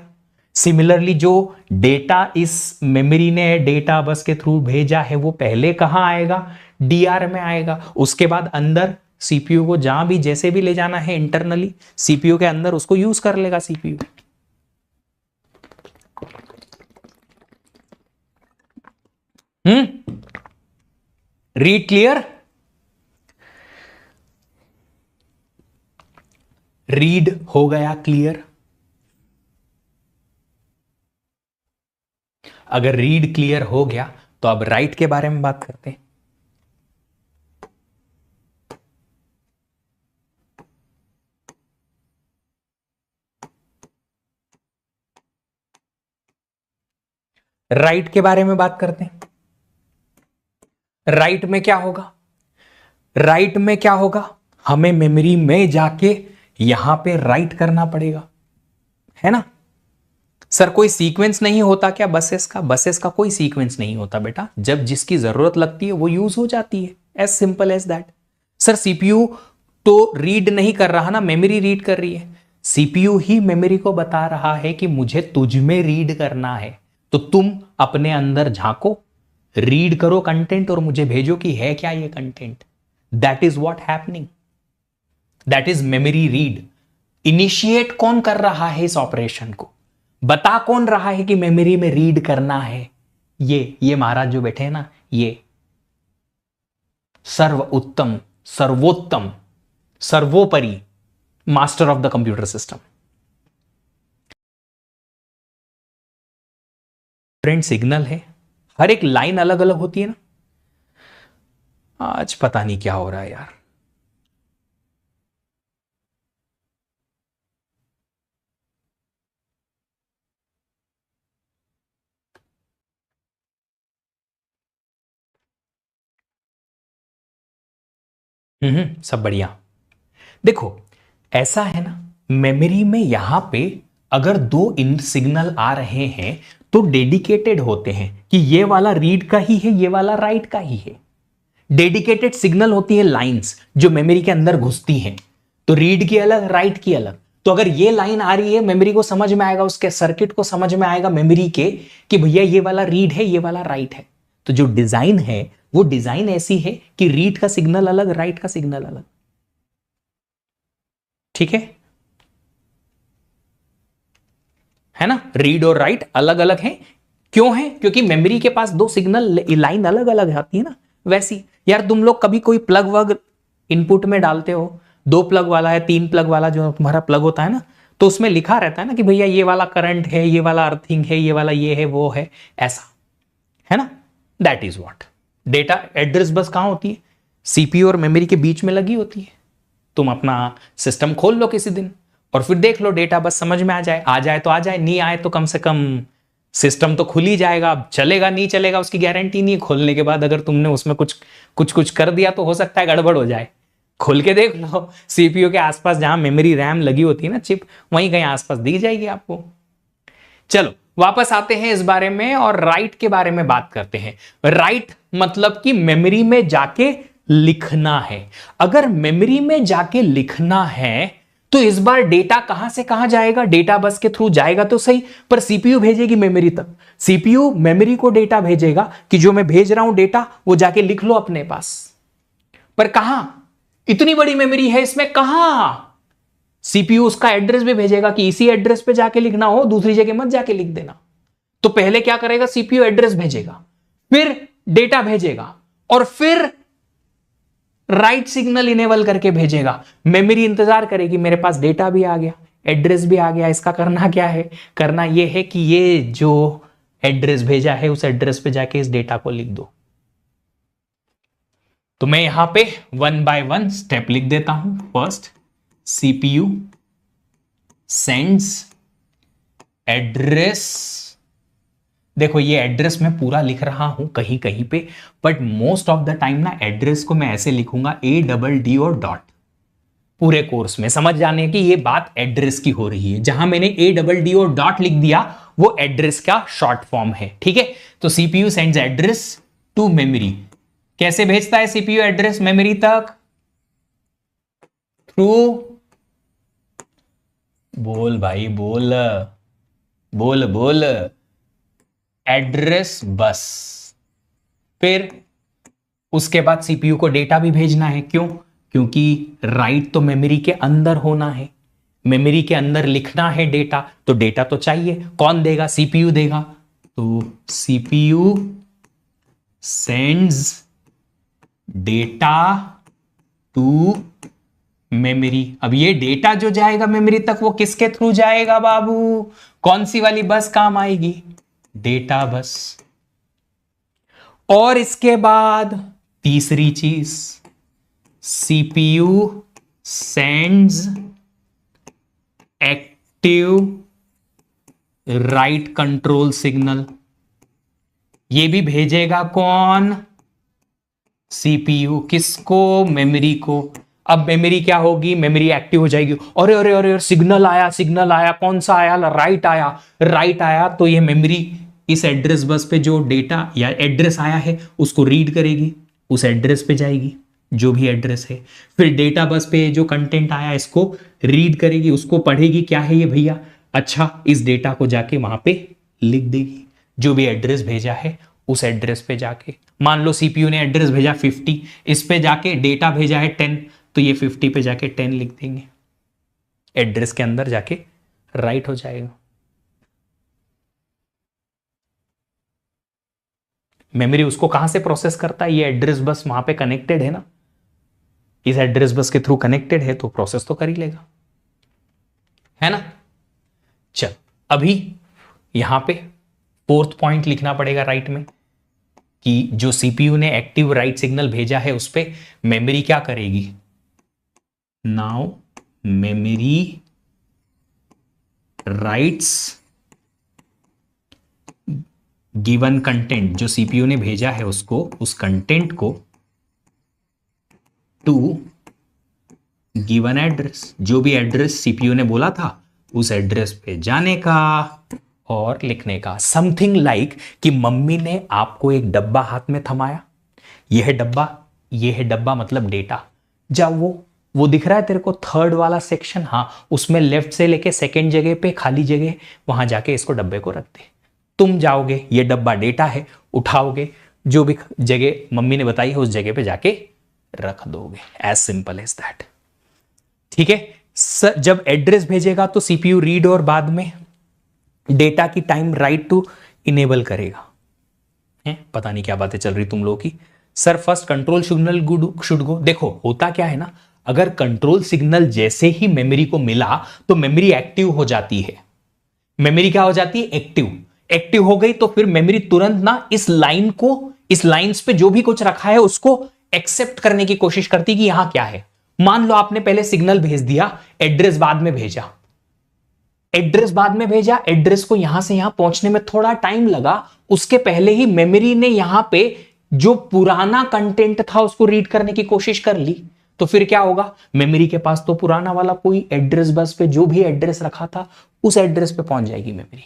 सिमिलरली जो डेटा इस मेमोरी ने डेटा बस के थ्रू भेजा है वो पहले कहां आएगा, डीआर में आएगा। उसके बाद अंदर सीपीयू को जहां भी जैसे भी ले जाना है इंटरनली सीपीयू के अंदर उसको यूज कर लेगा सीपीयू। रीड क्लियर, रीड हो गया क्लियर। अगर रीड क्लियर हो गया तो अब राइट के बारे में बात करते हैं। राइट के बारे में बात करते हैं। राइट में क्या होगा, राइट में क्या होगा, हमें मेमोरी में जाके यहां पे राइट करना पड़ेगा, है ना। सर कोई सीक्वेंस नहीं होता क्या बसेस का, बसेस का कोई सीक्वेंस नहीं होता बेटा, जब जिसकी जरूरत लगती है वो यूज हो जाती है, as simple as that. Sir CPU तो रीड नहीं कर रहा ना, मेमोरी रीड कर रही है। सीपीयू ही मेमोरी को बता रहा है कि मुझे तुझ में रीड करना है, तो तुम अपने अंदर झांको, रीड करो कंटेंट और मुझे भेजो कि है क्या ये content. That is what happening, that is memory read. Initiate कौन कर रहा है इस ऑपरेशन को, बता कौन रहा है कि मेमोरी में रीड करना है। ये महाराज जो बैठे हैं ना, ये सर्व उत्तम, सर्वोत्तम, सर्वोपरि master of the computer system. Different signal है, हर एक लाइन अलग अलग होती है ना। आज पता नहीं क्या हो रहा है यार। सब बढ़िया। देखो ऐसा है ना, मेमोरी में यहां पे अगर दो इन सिग्नल आ रहे हैं तो डेडिकेटेड होते हैं कि ये वाला रीड का ही है, ये वाला राइट का ही है। डेडिकेटेड सिग्नल होती है लाइंस जो मेमोरी के अंदर घुसती हैं, तो रीड की अलग, राइट की अलग। तो अगर ये लाइन आ रही है, मेमोरी को समझ में आएगा, उसके सर्किट को समझ में आएगा मेमोरी के कि भैया ये वाला रीड है, ये वाला राइट है। तो जो डिजाइन है वो डिजाइन ऐसी है कि रीड का सिग्नल अलग, राइट का सिग्नल अलग। ठीक है ना? रीड और राइट अलग अलग हैं। क्यों है? क्योंकि मेमोरी के पास दो सिग्नल लाइन अलग अलग आती है ना। वैसी यार तुम लोग कभी कोई प्लग वग इनपुट में डालते हो, 2 प्लग वाला है, 3 प्लग वाला जो तुम्हारा प्लग होता है ना, तो उसमें लिखा रहता है ना कि भैया ये वाला करंट है, ये वाला अर्थिंग है, ये वाला ये है, वो है, ऐसा है ना। That is what data address bus कहां होती है? सीपीयू और मेमोरी के बीच में लगी होती है। तुम अपना सिस्टम खोल लो किसी दिन और फिर देख लो, डेटा बस समझ में आ जाए तो आ जाए, नहीं आए तो कम से कम सिस्टम तो खुल ही जाएगा। अब चलेगा नहीं चलेगा उसकी गारंटी नहीं है। खोलने के बाद अगर तुमने उसमें कुछ कर दिया तो हो सकता है गड़बड़ हो जाए। खोल के देख लो, सीपीयू के आसपास जहां मेमोरी रैम लगी होती है ना, चिप, वहीं कहीं आसपास दिख जाएगी आपको। चलो वापस आते हैं इस बारे में और राइट के बारे में बात करते हैं। राइट मतलब कि मेमोरी में जाके लिखना है। अगर मेमोरी में जाके लिखना है तो इस बार डेटा कहां से कहां जाएगा? डेटा बस के थ्रू जाएगा तो सही, पर सीपीयू भेजेगी मेमोरी तक। सीपीयू मेमोरी को डेटा भेजेगा कि जो मैं भेज रहा हूं डेटा वो जाके लिख लो अपने पास। पर कहां? इतनी बड़ी मेमोरी है इसमें, कहां? सीपीयू उसका एड्रेस भी भेजेगा कि इसी एड्रेस पे जाके लिखना हो, दूसरी जगह मत जाके लिख देना। तो पहले क्या करेगा? सीपीयू एड्रेस भेजेगा, फिर डेटा भेजेगा और फिर राइट सिग्नल इनेबल करके भेजेगा। मेमोरी इंतजार करेगी, मेरे पास डेटा भी आ गया, एड्रेस भी आ गया, इसका करना क्या है? करना यह है कि ये जो एड्रेस भेजा है उस एड्रेस पे जाके इस डेटा को लिख दो। तो मैं यहां पे 1 बाय 1 स्टेप लिख देता हूं। First, CPU sends address. देखो ये एड्रेस मैं पूरा लिख रहा हूं कहीं कहीं पे, but most of the time ना एड्रेस को मैं ऐसे लिखूंगा ADD और डॉट। पूरे कोर्स में समझ जाने की ये बात एड्रेस की हो रही है। जहां मैंने ADD और डॉट लिख दिया वो एड्रेस का शॉर्ट फॉर्म है। ठीक है, तो CPU sends address to memory. कैसे भेजता है सीपीयू एड्रेस मेमोरी तक? थ्रू, बोल भाई बोल, बोल बोल, एड्रेस बस। फिर उसके बाद सीपीयू को डेटा भी भेजना है। क्यों? क्योंकि राइट तो मेमोरी के अंदर होना है, मेमोरी के अंदर लिखना है डेटा, तो डेटा तो चाहिए। कौन देगा? सीपीयू देगा। तो CPU sends data to memory. अब ये डेटा जो जाएगा मेमोरी तक वो किसके थ्रू जाएगा बाबू? कौन सी वाली बस काम आएगी? Data bus. और इसके बाद तीसरी चीज, CPU sends active right control signal. ये भी भेजेगा कौन? सीपीयू। किसको? मेमोरी को। अब मेमोरी क्या होगी? मेमोरी एक्टिव हो जाएगी। अरे अरे अरे सिग्नल आया, सिग्नल आया, कौन सा आया? राइट आया, राइट आया। तो ये मेमोरी इस एड्रेस बस पे जो डेटा या एड्रेस आया है उसको रीड करेगी, उस एड्रेस पे जाएगी जो भी एड्रेस है। फिर डेटा बस पे जो कंटेंट आया इसको रीड करेगी, उसको पढ़ेगी, क्या है ये भैया? अच्छा, इस डेटा को जाके वहां पे लिख देगी जो भी एड्रेस भेजा है उस एड्रेस पे जाके। मान लो सीपीयू ने एड्रेस भेजा 50, इस पे जाके डेटा भेजा है 10, तो ये 50 पे जाके 10 लिख देंगे, एड्रेस के अंदर जाके राइट हो जाएगा। मेमोरी उसको कहां से प्रोसेस करता है? ये एड्रेस बस वहां पे कनेक्टेड है ना, इस एड्रेस बस के थ्रू कनेक्टेड है तो प्रोसेस तो कर ही लेगा, है ना। चल अभी यहां पे 4th पॉइंट लिखना पड़ेगा राइट में कि जो सीपीयू ने एक्टिव राइट सिग्नल भेजा है उस पे मेमोरी क्या करेगी? Now memory rights given content, जो सीपीयू ने भेजा है उसको, उस कंटेंट को टू गिवन एड्रेस, जो भी एड्रेस सीपीयू ने बोला था उस एड्रेस पे जाने का और लिखने का। समथिंग लाइक कि मम्मी ने आपको एक डब्बा हाथ में थमाया, यह है डब्बा मतलब डेटा। जब वो दिख रहा है तेरे को थर्ड वाला सेक्शन, हाँ उसमें लेफ्ट से लेके सेकंड जगह पे खाली जगह, वहां जाके इसको डब्बे को रख दे। तुम जाओगे, ये डब्बा डेटा है, उठाओगे, जो भी जगह मम्मी ने बताई है उस जगह पे जाके रख दोगे। As simple as that. ठीक है। जब एड्रेस भेजेगा तो सीपीयू रीड और बाद में डेटा की टाइम राइट टू इनेबल करेगा। पता नहीं क्या बातें चल रही तुम लोगों की। Sir first control signal should go. देखो होता क्या है ना, अगर कंट्रोल सिग्नल जैसे ही मेमोरी को मिला तो मेमोरी एक्टिव हो जाती है। मेमोरी क्या हो जाती है? एक्टिव हो गई तो फिर मेमोरी तुरंत ना इस लाइंस पे जो भी कुछ रखा है उसको एक्सेप्ट करने की कोशिश करती कि यहां क्या है। मान लो आपने पहले सिग्नल भेज दिया, एड्रेस बाद में भेजा, एड्रेस को यहां से यहां पहुंचने में थोड़ा टाइम लगा, उसके पहले ही मेमोरी ने यहां पे जो पुराना कंटेंट था उसको रीड करने की कोशिश कर ली। तो फिर क्या होगा? मेमोरी के पास तो पुराना वाला कोई एड्रेस बस पे जो भी एड्रेस रखा था उस एड्रेस पे पहुंच जाएगी मेमोरी।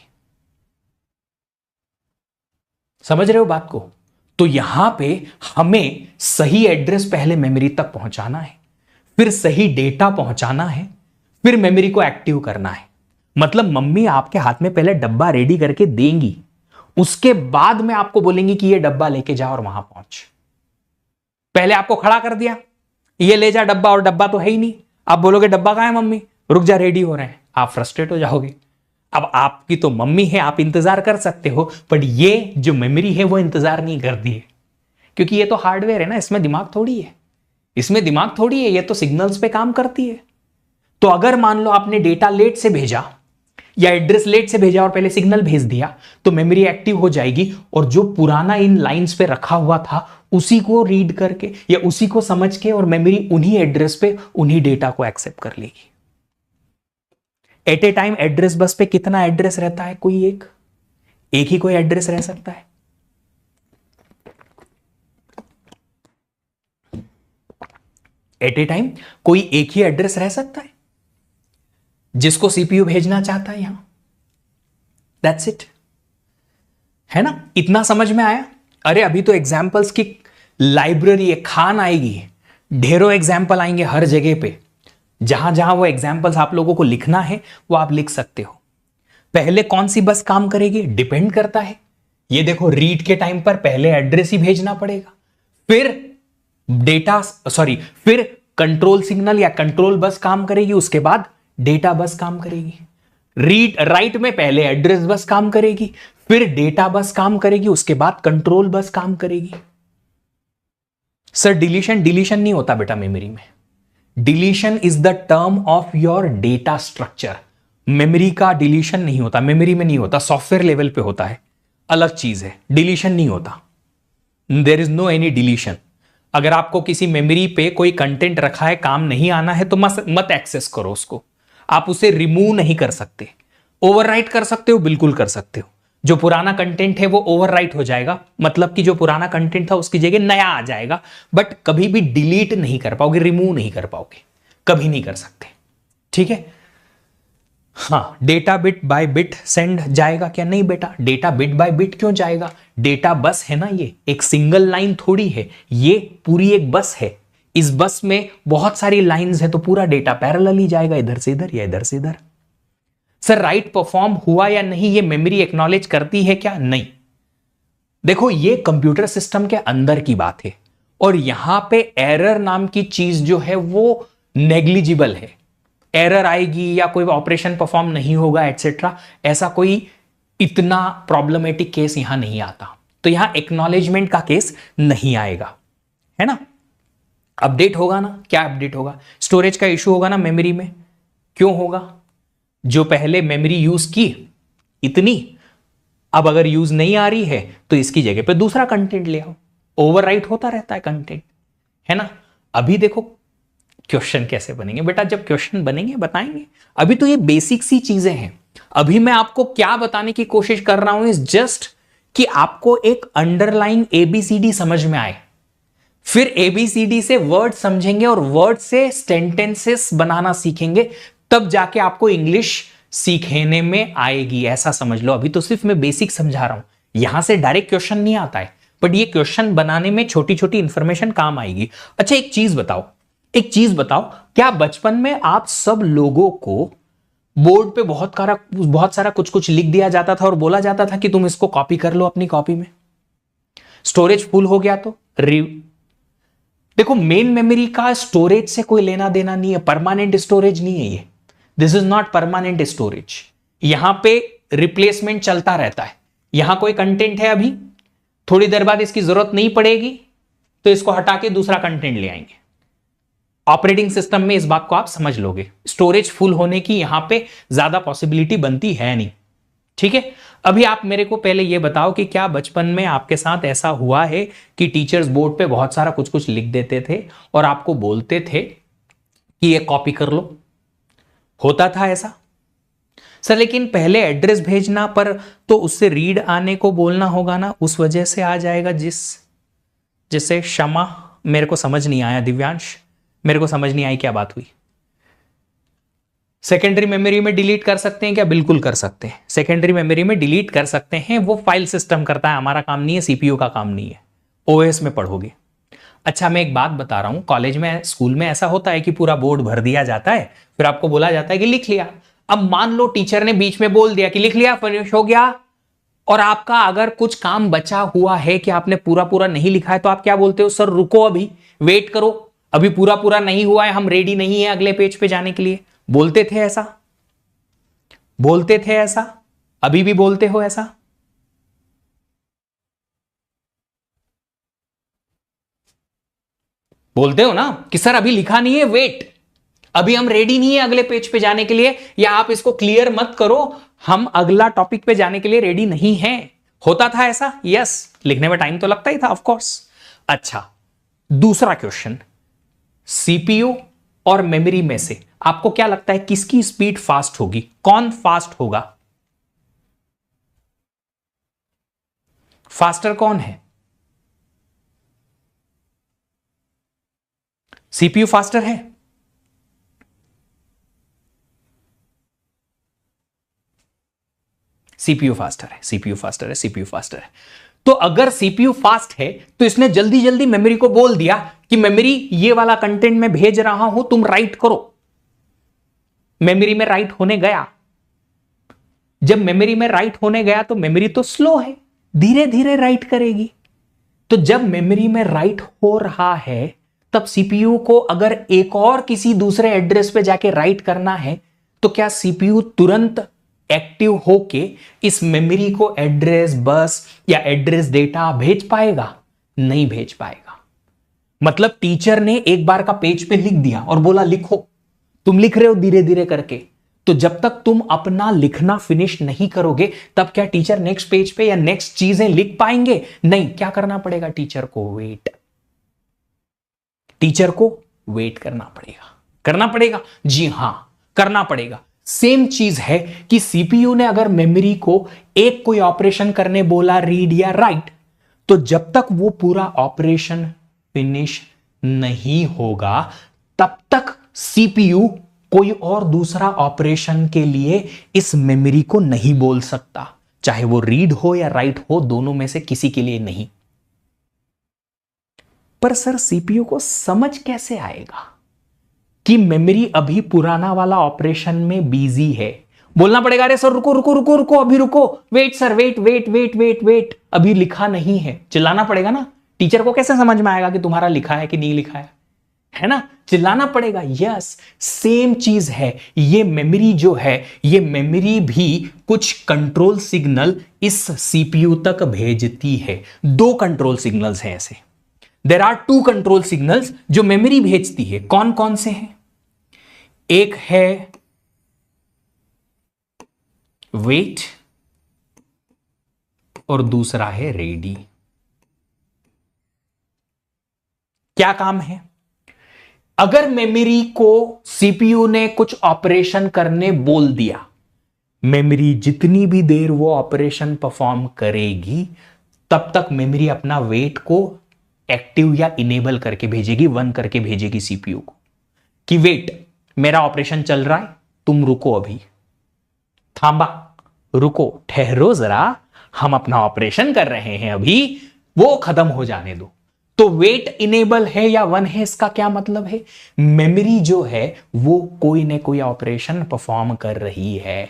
समझ रहे हो बात को? तो यहां पे हमें सही एड्रेस पहले मेमोरी तक पहुंचाना है, फिर सही डेटा पहुंचाना है, फिर मेमोरी को एक्टिव करना है। मतलब मम्मी आपके हाथ में पहले डब्बा रेडी करके देंगी, उसके बाद में आपको बोलेंगी कि ये डब्बा लेके जा और वहां पहुंच। पहले आपको खड़ा कर दिया, ये ले जा डब्बा, और डब्बा तो है ही नहीं। आप बोलोगे डब्बा कहां है मम्मी, रुक जा रेडी हो रहे हैं, आप फ्रस्ट्रेट हो जाओगे। अब आपकी तो मम्मी है, आप इंतजार कर सकते हो, बट ये जो मेमोरी है वो इंतजार नहीं करती है, क्योंकि ये तो हार्डवेयर है ना, इसमें दिमाग थोड़ी है, ये तो सिग्नल्स पे काम करती है। तो अगर मान लो आपने डेटा लेट से भेजा या एड्रेस लेट से भेजा और पहले सिग्नल भेज दिया तो मेमोरी एक्टिव हो जाएगी, और जो पुराना इन लाइंस पे रखा हुआ था उसी को रीड करके या उसी को समझ के, और मेमोरी उन्हीं एड्रेस पे उन्हीं डेटा को एक्सेप्ट कर लेगी। एट ए टाइम एड्रेस बस पे कितना एड्रेस रहता है? कोई एक ही कोई एड्रेस रह सकता है। एट ए टाइम कोई एक ही एड्रेस रह सकता है जिसको सीपीयू भेजना चाहता है यहां। दैट्स इट, है ना? इतना समझ में आया? अरे अभी तो एग्जाम्पल्स की लाइब्रेरी है, खान आएगी, ढेरों एग्जाम्पल आएंगे हर जगह पे। जहां जहां वो एग्जाम्पल्स आप लोगों को लिखना है वो आप लिख सकते हो। पहले कौन सी बस काम करेगी डिपेंड करता है। ये देखो, रीड के टाइम पर पहले एड्रेस ही भेजना पड़ेगा, फिर कंट्रोल सिग्नल या कंट्रोल बस काम करेगी, उसके बाद डेटा बस काम करेगी। राइट में पहले एड्रेस बस काम करेगी, फिर डेटा बस काम करेगी, उसके बाद कंट्रोल बस काम करेगी। सर डिलीशन नहीं होता बेटा मेमोरी में। Deletion is the term of your data structure. Memory का डिलीशन नहीं होता, मेमोरी में नहीं होता, सॉफ्टवेयर लेवल पे होता है, अलग चीज है। डिलीशन नहीं होता, there is no any deletion. अगर आपको किसी मेमोरी पे कोई कंटेंट रखा है, काम नहीं आना है, तो मत एक्सेस करो उसको। आप उसे रिमूव नहीं कर सकते। ओवरराइट कर सकते हो, बिल्कुल कर सकते हो। जो पुराना कंटेंट है वो ओवरराइट हो जाएगा, मतलब कि जो पुराना कंटेंट था उसकी जगह नया आ जाएगा, बट कभी भी डिलीट नहीं कर पाओगे, रिमूव नहीं कर पाओगे, कभी नहीं कर सकते। ठीक है? हाँ, data bit by bit send जाएगा क्या? नहीं बेटा, डेटा बिट बाय बिट क्यों जाएगा? डेटा बस है ना, ये एक सिंगल लाइन थोड़ी है, ये पूरी एक बस है। इस बस में बहुत सारी लाइंस है, तो पूरा डेटा पैरेलल ही जाएगा, इधर से इधर या इधर से इधर। सर राइट परफॉर्म हुआ या नहीं ये मेमोरी एक्नॉलेज करती है क्या? नहीं। देखो, ये कंप्यूटर सिस्टम के अंदर की बात है, और यहां पे एरर नाम की चीज जो है वो नेग्लिजिबल है। एरर आएगी या कोई ऑपरेशन परफॉर्म नहीं होगा एटसेट्रा, ऐसा कोई इतना प्रॉब्लमेटिक केस यहां नहीं आता। तो यहां एक्नॉलेजमेंट का केस नहीं आएगा, है ना? अपडेट होगा ना? क्या अपडेट होगा? स्टोरेज का इशू होगा ना मेमोरी में। क्यों होगा? जो पहले मेमोरी यूज की इतनी, अब अगर यूज नहीं आ रही है तो इसकी जगह पे दूसरा कंटेंट ले आओ। ओवरराइट होता रहता है कंटेंट, है ना? अभी देखो क्वेश्चन कैसे बनेंगे बेटा, जब क्वेश्चन बनेंगे बताएंगे। अभी तो ये बेसिक सी चीजें हैं। अभी मैं आपको क्या बताने की कोशिश कर रहा हूं इज जस्ट कि आपको एक अंडरलाइन ABCD समझ में आए, फिर ABCD से वर्ड समझेंगे और वर्ड से सेंटेंसेस बनाना सीखेंगे, तब जाके आपको इंग्लिश सीखने में आएगी, ऐसा समझ लो। अभी तो सिर्फ मैं बेसिक समझा रहा हूं, यहां से डायरेक्ट क्वेश्चन नहीं आता है, बट ये क्वेश्चन बनाने में छोटी छोटी इंफॉर्मेशन काम आएगी। अच्छा एक चीज बताओ, क्या बचपन में आप सब लोगों को बोर्ड पे बहुत सारा कुछ कुछ लिख दिया जाता था और बोला जाता था कि तुम इसको कॉपी कर लो अपनी कॉपी में, स्टोरेज फुल हो गया तो देखो, मेन मेमोरी का स्टोरेज से कोई लेना देना नहीं है, परमानेंट स्टोरेज नहीं है ये, this is not permanent storage. यहां पे रिप्लेसमेंट चलता रहता है। यहां कोई कंटेंट है, अभी थोड़ी देर बाद इसकी जरूरत नहीं पड़ेगी तो इसको हटा के दूसरा कंटेंट ले आएंगे। ऑपरेटिंग सिस्टम में इस बात को आप समझ लोगे, स्टोरेज फुल होने की यहां पे ज्यादा पॉसिबिलिटी बनती है नहीं, ठीक है। अभी आप मेरे को पहले यह बताओ कि क्या बचपन में आपके साथ ऐसा हुआ है कि टीचर्स बोर्ड पे बहुत सारा कुछ कुछ लिख देते थे और आपको बोलते थे कि ये कॉपी कर लो, होता था ऐसा? सर लेकिन पहले एड्रेस भेजना पर तो उससे रीड आने को बोलना होगा ना, उस वजह से आ जाएगा। जिससे क्षमा, मेरे को समझ नहीं आया। दिव्यांश, मेरे को समझ नहीं आई क्या बात हुई। सेकेंडरी मेमोरी में डिलीट कर सकते हैं क्या? बिल्कुल कर सकते हैं, सेकेंडरी मेमोरी में डिलीट कर सकते हैं, वो फाइल सिस्टम करता है, हमारा काम नहीं है, सीपीयू का काम नहीं है, ओएस में पढ़ोगे। अच्छा मैं एक बात बता रहा हूं, कॉलेज में स्कूल में ऐसा होता है कि पूरा बोर्ड भर दिया जाता है, फिर आपको बोला जाता है कि लिख लिया। अब मान लो टीचर ने बीच में बोल दिया कि लिख लिया, फिनिश हो गया, और आपका अगर कुछ काम बचा हुआ है कि आपने पूरा पूरा नहीं लिखा है, तो आप क्या बोलते हो? सर रुको, अभी वेट करो, अभी पूरा पूरा नहीं हुआ है, हम रेडी नहीं है अगले पेज पे जाने के लिए। बोलते थे ऐसा? बोलते थे ऐसा? अभी भी बोलते हो ऐसा? बोलते हो ना कि सर अभी लिखा नहीं है, वेट, अभी हम रेडी नहीं है अगले पेज पे जाने के लिए, या आप इसको क्लियर मत करो, हम अगला टॉपिक पे जाने के लिए रेडी नहीं हैं। होता था ऐसा? यस, लिखने में टाइम तो लगता ही था, ऑफ कोर्स। अच्छा दूसरा क्वेश्चन, सीपीयू और मेमोरी में से आपको क्या लगता है किसकी स्पीड फास्ट होगी? कौन फास्ट होगा? फास्टर कौन है? सीपीयू फास्टर है? सीपीयू फास्टर है, सीपीयू फास्टर है, सीपीयू फास्टर है। तो अगर सीपीयू फास्ट है तो इसने जल्दी जल्दी मेमोरी को बोल दिया कि मेमोरी ये वाला कंटेंट मैं भेज रहा हूं, तुम राइट करो। मेमोरी में राइट होने गया, जब मेमोरी में राइट होने गया तो मेमोरी तो स्लो है, धीरे धीरे राइट करेगी। तो जब मेमोरी में राइट हो रहा है तब सीपीयू को अगर एक और किसी दूसरे एड्रेस पे जाके राइट करना है तो क्या सीपीयू तुरंत एक्टिव होके इस मेमोरी को एड्रेस बस या एड्रेस डेटा भेज पाएगा? नहीं भेज पाएगा। मतलब टीचर ने एक बार का पेज पे लिख दिया और बोला लिखो, तुम लिख रहे हो धीरे धीरे करके, तो जब तक तुम अपना लिखना फिनिश नहीं करोगे तब क्या टीचर नेक्स्ट पेज पे या नेक्स्ट चीजें लिख पाएंगे? नहीं। क्या करना पड़ेगा? टीचर को वेट, टीचर को वेट करना पड़ेगा। करना पड़ेगा? जी हां, करना पड़ेगा। सेम चीज है कि सीपीयू ने अगर मेमोरी को एक कोई ऑपरेशन करने बोला, रीड या राइट, तो जब तक वो पूरा ऑपरेशन फिनिश नहीं होगा तब तक सीपीयू कोई और दूसरा ऑपरेशन के लिए इस मेमोरी को नहीं बोल सकता, चाहे वो रीड हो या राइट हो, दोनों में से किसी के लिए नहीं। पर सर सीपीयू को समझ कैसे आएगा कि मेमोरी अभी पुराना वाला ऑपरेशन में बिजी है? बोलना पड़ेगा, अरे सर रुको रुको रुको रुको, अभी रुको, wait sir, wait wait wait wait wait, अभी लिखा नहीं है। चिल्लाना पड़ेगा ना। टीचर को कैसे समझ में आएगा कि तुम्हारा लिखा है कि नहीं लिखा है ना? चिल्लाना पड़ेगा। यस, सेम चीज है। ये मेमोरी जो है, ये मेमोरी भी कुछ कंट्रोल सिग्नल इस सीपीयू तक भेजती है। दो कंट्रोल सिग्नल्स हैं ऐसे, there are two control signals जो मेमोरी भेजती है। कौन कौन से हैं? एक है वेट और दूसरा है रेडी। क्या काम है? अगर मेमोरी को सीपीयू ने कुछ ऑपरेशन करने बोल दिया, मेमोरी जितनी भी देर वो ऑपरेशन परफॉर्म करेगी तब तक मेमोरी अपना वेट को एक्टिव या इनेबल करके भेजेगी, 1 करके भेजेगी सीपीयू को कि वेट, मेरा ऑपरेशन चल रहा है, तुम रुको, अभी थांबा, रुको, ठहरो जरा, हम अपना ऑपरेशन कर रहे हैं, अभी वो खत्म हो जाने दो। तो वेट इनेबल है या 1 है, इसका क्या मतलब है? मेमोरी जो है वो कोई ना कोई ऑपरेशन परफॉर्म कर रही है।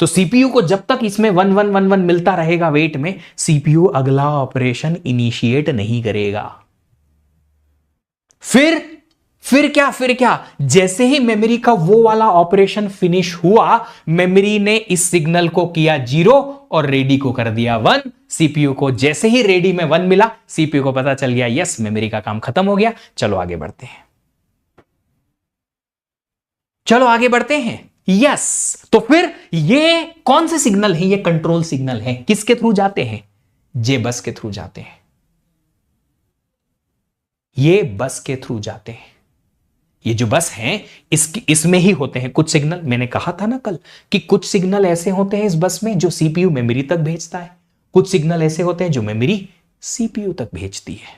तो सीपीयू को जब तक इसमें 1 1 1 1 मिलता रहेगा वेट में, सीपीयू अगला ऑपरेशन इनिशिएट नहीं करेगा। फिर क्या, जैसे ही मेमोरी का वो वाला ऑपरेशन फिनिश हुआ, मेमोरी ने इस सिग्नल को किया 0 और रेडी को कर दिया 1। सीपीयू को जैसे ही रेडी में 1 मिला, सीपीयू को पता चल गया यस, मेमोरी का काम खत्म हो गया, चलो आगे बढ़ते हैं, चलो आगे बढ़ते हैं, यस। तो फिर ये कौन से सिग्नल है? ये कंट्रोल सिग्नल है। किसके थ्रू जाते हैं? जे बस के थ्रू जाते हैं, ये बस के थ्रू जाते हैं। ये जो बस हैं इसमें ही होते हैं कुछ सिग्नल। मैंने कहा था ना कल कि कुछ सिग्नल ऐसे होते हैं इस बस में जो सीपीयू मेमोरी तक भेजता है, कुछ सिग्नल ऐसे होते हैं जो मेमोरी सीपीयू तक भेजती है।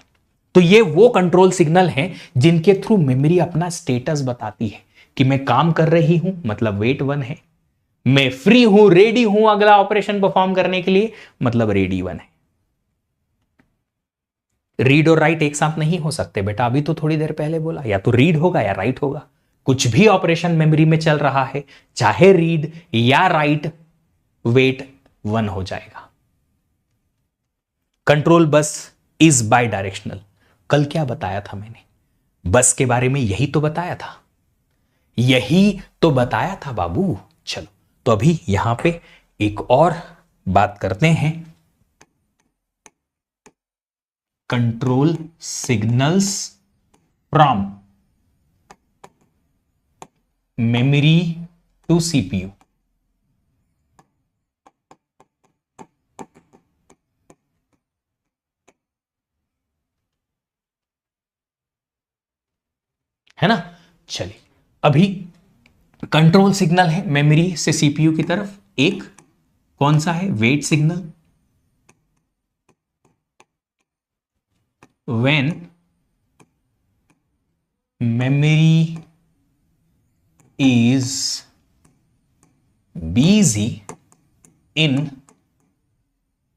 तो ये वो कंट्रोल सिग्नल हैं जिनके थ्रू मेमोरी अपना स्टेटस बताती है कि मैं काम कर रही हूं, मतलब वेट 1 है, मैं फ्री हूं, रेडी हूं अगला ऑपरेशन परफॉर्म करने के लिए, मतलब रेडी 1 है। रीड और राइट एक साथ नहीं हो सकते बेटा, अभी तो थोड़ी देर पहले बोला, या तो रीड होगा या राइट होगा। कुछ भी ऑपरेशन मेमोरी में चल रहा है, चाहे रीड या राइट, वेट 1 हो जाएगा। Control bus is bye directional. कल क्या बताया था मैंने? बस के बारे में यही तो बताया था, यही तो बताया था बाबू। चलो तो अभी यहां पे एक और बात करते हैं, control signals from memory to CPU. है ना? चलिए, अभी कंट्रोल सिग्नल है मेमोरी से सीपीयू की तरफ, एक कौन सा है? Wait signal. when memory is busy in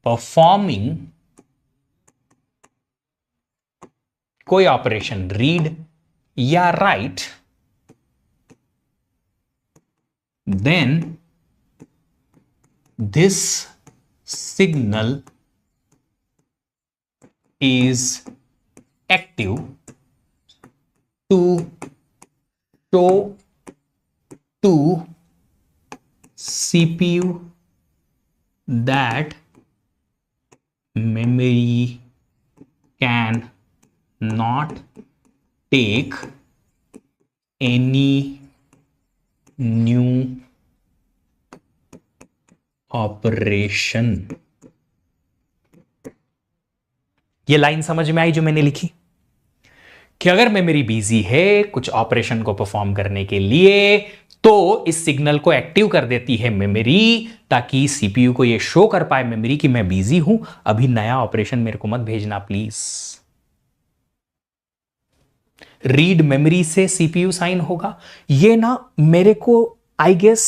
performing कोई ऑपरेशन, रीड या write, then this signal is active to show to CPU that memory can not take any new operation। ये लाइन समझ में आई जो मैंने लिखी कि अगर मेमोरी बिजी है कुछ ऑपरेशन को परफॉर्म करने के लिए, तो इस सिग्नल को एक्टिव कर देती है मेमोरी, ताकि सीपीयू को ये शो कर पाए मेमोरी कि मैं बिजी हूं, अभी नया ऑपरेशन मेरे को मत भेजना प्लीज। रीड मेमोरी से सीपीयू साइन होगा। ये ना मेरे को आई गेस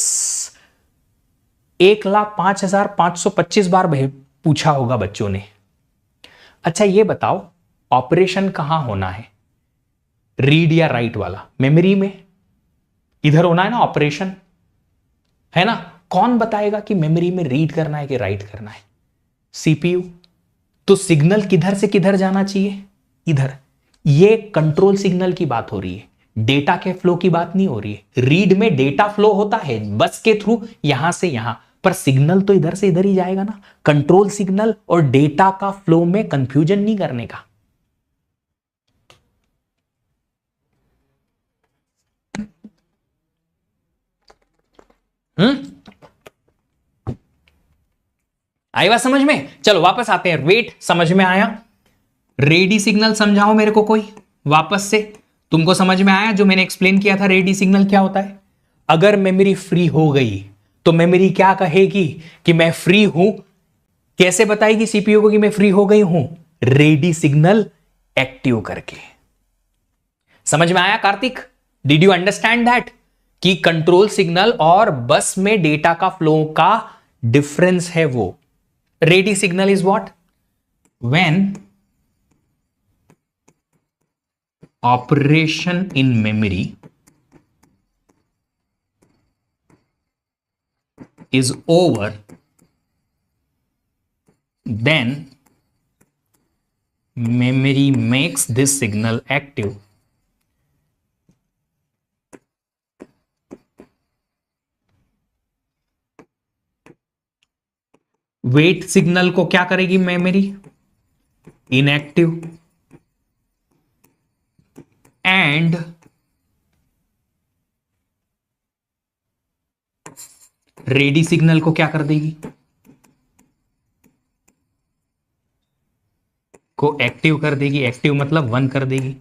1,05,525 बार पूछा होगा बच्चों ने। अच्छा ये बताओ ऑपरेशन कहां होना है, रीड या राइट वाला? मेमोरी में, इधर होना है ना ऑपरेशन, है ना? कौन बताएगा कि मेमोरी में रीड करना है कि राइट करना है? सीपीयू। तो सिग्नल किधर से किधर जाना चाहिए? इधर। ये कंट्रोल सिग्नल की बात हो रही है, डेटा के फ्लो की बात नहीं हो रही है। रीड में डेटा फ्लो होता है बस के थ्रू, यहां से यहां, पर सिग्नल तो इधर से इधर ही जाएगा ना। कंट्रोल सिग्नल और डेटा का फ्लो में कंफ्यूजन नहीं करने का। आई बात समझ में? चलो वापस आते हैं। वेट समझ में आया, रेडी सिग्नल समझाओ मेरे को कोई वापस से। तुमको समझ में आया जो मैंने एक्सप्लेन किया था? रेडी सिग्नल क्या होता है? अगर मेमोरी फ्री हो गई तो मेमोरी क्या कहेगी कि मैं फ्री हूं। कैसे बताएगी सीपीयू को कि मैं फ्री हो गई हूं? रेडी सिग्नल एक्टिव करके। समझ में आया Kartik? Did you understand that कि कंट्रोल सिग्नल और बस में डेटा का फ्लो का डिफरेंस है वो। Ready signal is what? When operation in memory is over, then memory makes this signal active. Wait signal को क्या करेगी memory? Inactive. And ready signal को क्या कर देगी? को एक्टिव कर देगी। एक्टिव मतलब 1 कर देगी।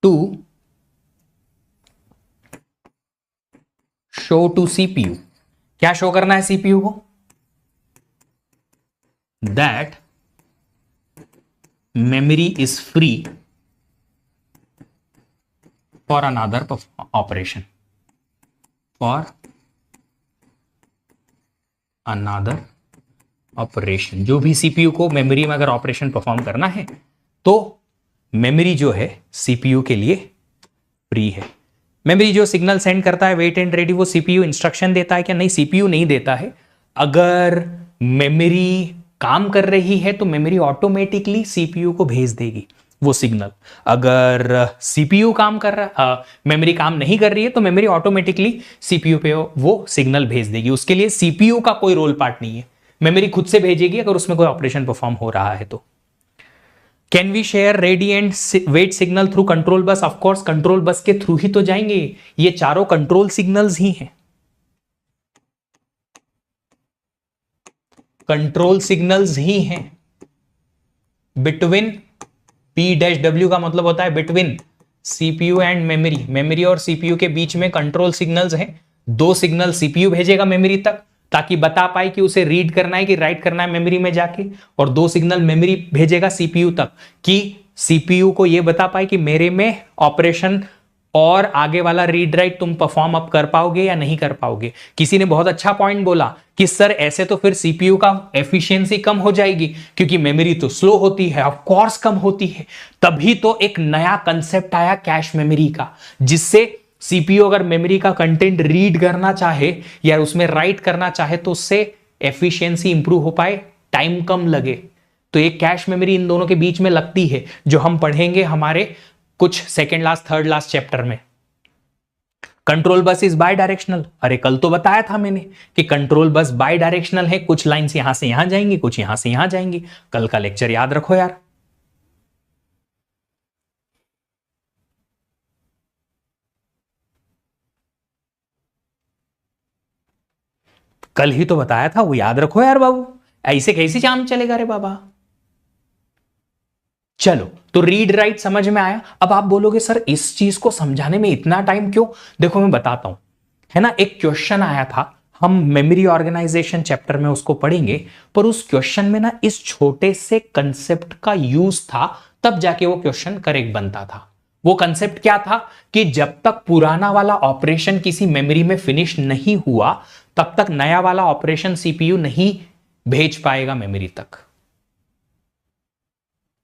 To show to CPU. क्या शो करना है सीपीयू को? That memory is free for another operation. For another operation. जो भी सीपीयू को मेमोरी में अगर ऑपरेशन परफॉर्म करना है तो मेमोरी जो है सीपीयू के लिए फ्री है। मेमोरी जो सिग्नल सेंड करता है वेट एंड रेडी, वो सीपीयू इंस्ट्रक्शन देता है क्या? नहीं, सीपीयू नहीं देता है। अगर मेमोरी काम कर रही है तो मेमोरी ऑटोमेटिकली सीपीयू को भेज देगी वो सिग्नल। अगर सीपीयू काम कर रहा, मेमोरी काम नहीं कर रही है तो मेमोरी ऑटोमेटिकली सीपीयू पे वो सिग्नल भेज देगी। उसके लिए सीपीयू का कोई रोल पार्ट नहीं है, मेमोरी खुद से भेजेगी अगर उसमें कोई ऑपरेशन परफॉर्म हो रहा है तो। Can we share ready and wait signal through control bus? Of course, control bus के थ्रू ही तो जाएंगे। ये चारों कंट्रोल सिग्नल्स ही हैं। कंट्रोल सिग्नल्स ही हैं बिटवीन P-W का मतलब होता है between CPU and memory. Memory और सीपीयू के बीच में कंट्रोल सिग्नल्स हैं। 2 सिग्नल सीपीयू भेजेगा मेमोरी तक ताकि बता पाए कि उसे रीड करना है कि राइट करना है मेमोरी में जाके, और 2 सिग्नल मेमोरी भेजेगा सीपीयू तक कि सीपीयू को यह बता पाए कि मेरे में ऑपरेशन और आगे वाला रीड राइट तुम परफॉर्म अप कर पाओगे या नहीं कर पाओगे। किसी ने बहुत अच्छा पॉइंट बोला कि सर ऐसे तो फिर सीपीयू का एफिशिएंसी कम हो जाएगी क्योंकि मेमोरी तो स्लो होती है। ऑफ कोर्स कम होती है। तभी तो एक नया कंसेप्ट आया कैश मेमोरी का, जिससे सीपीयू अगर मेमोरी का कंटेंट रीड करना चाहे या उसमें राइट करना चाहे तो उससे एफिशिएंसी इंप्रूव हो पाए, टाइम कम लगे। तो एक कैश मेमोरी इन दोनों के बीच में लगती है, जो हम पढ़ेंगे हमारे कुछ second last third last chapter में। Control bus is bidirectional. अरे कल तो बताया था मैंने कि कंट्रोल बस बाय डायरेक्शनल है, कुछ लाइंस यहां से यहां जाएंगी, कुछ यहां से यहां जाएंगी। कल का लेक्चर याद रखो यार। कल ही तो बताया था, वो याद रखो यार बाबू। ऐसे कैसे काम चलेगा रे बाबा। चलो, तो रीड राइट समझ में आया। अब आप बोलोगे सर इस चीज को समझाने में इतना टाइम क्यों? देखो मैं बताता हूं, है ना। एक क्वेश्चन आया था, हम मेमोरी ऑर्गेनाइजेशन चैप्टर में उसको पढ़ेंगे, पर उस क्वेश्चन में ना इस छोटे से कंसेप्ट का यूज था, तब जाके वो क्वेश्चन करेक्ट बनता था। वो कंसेप्ट क्या था कि जब तक पुराना वाला ऑपरेशन किसी मेमोरी में फिनिश नहीं हुआ तब तक नया वाला ऑपरेशन सीपीयू नहीं भेज पाएगा मेमोरी तक,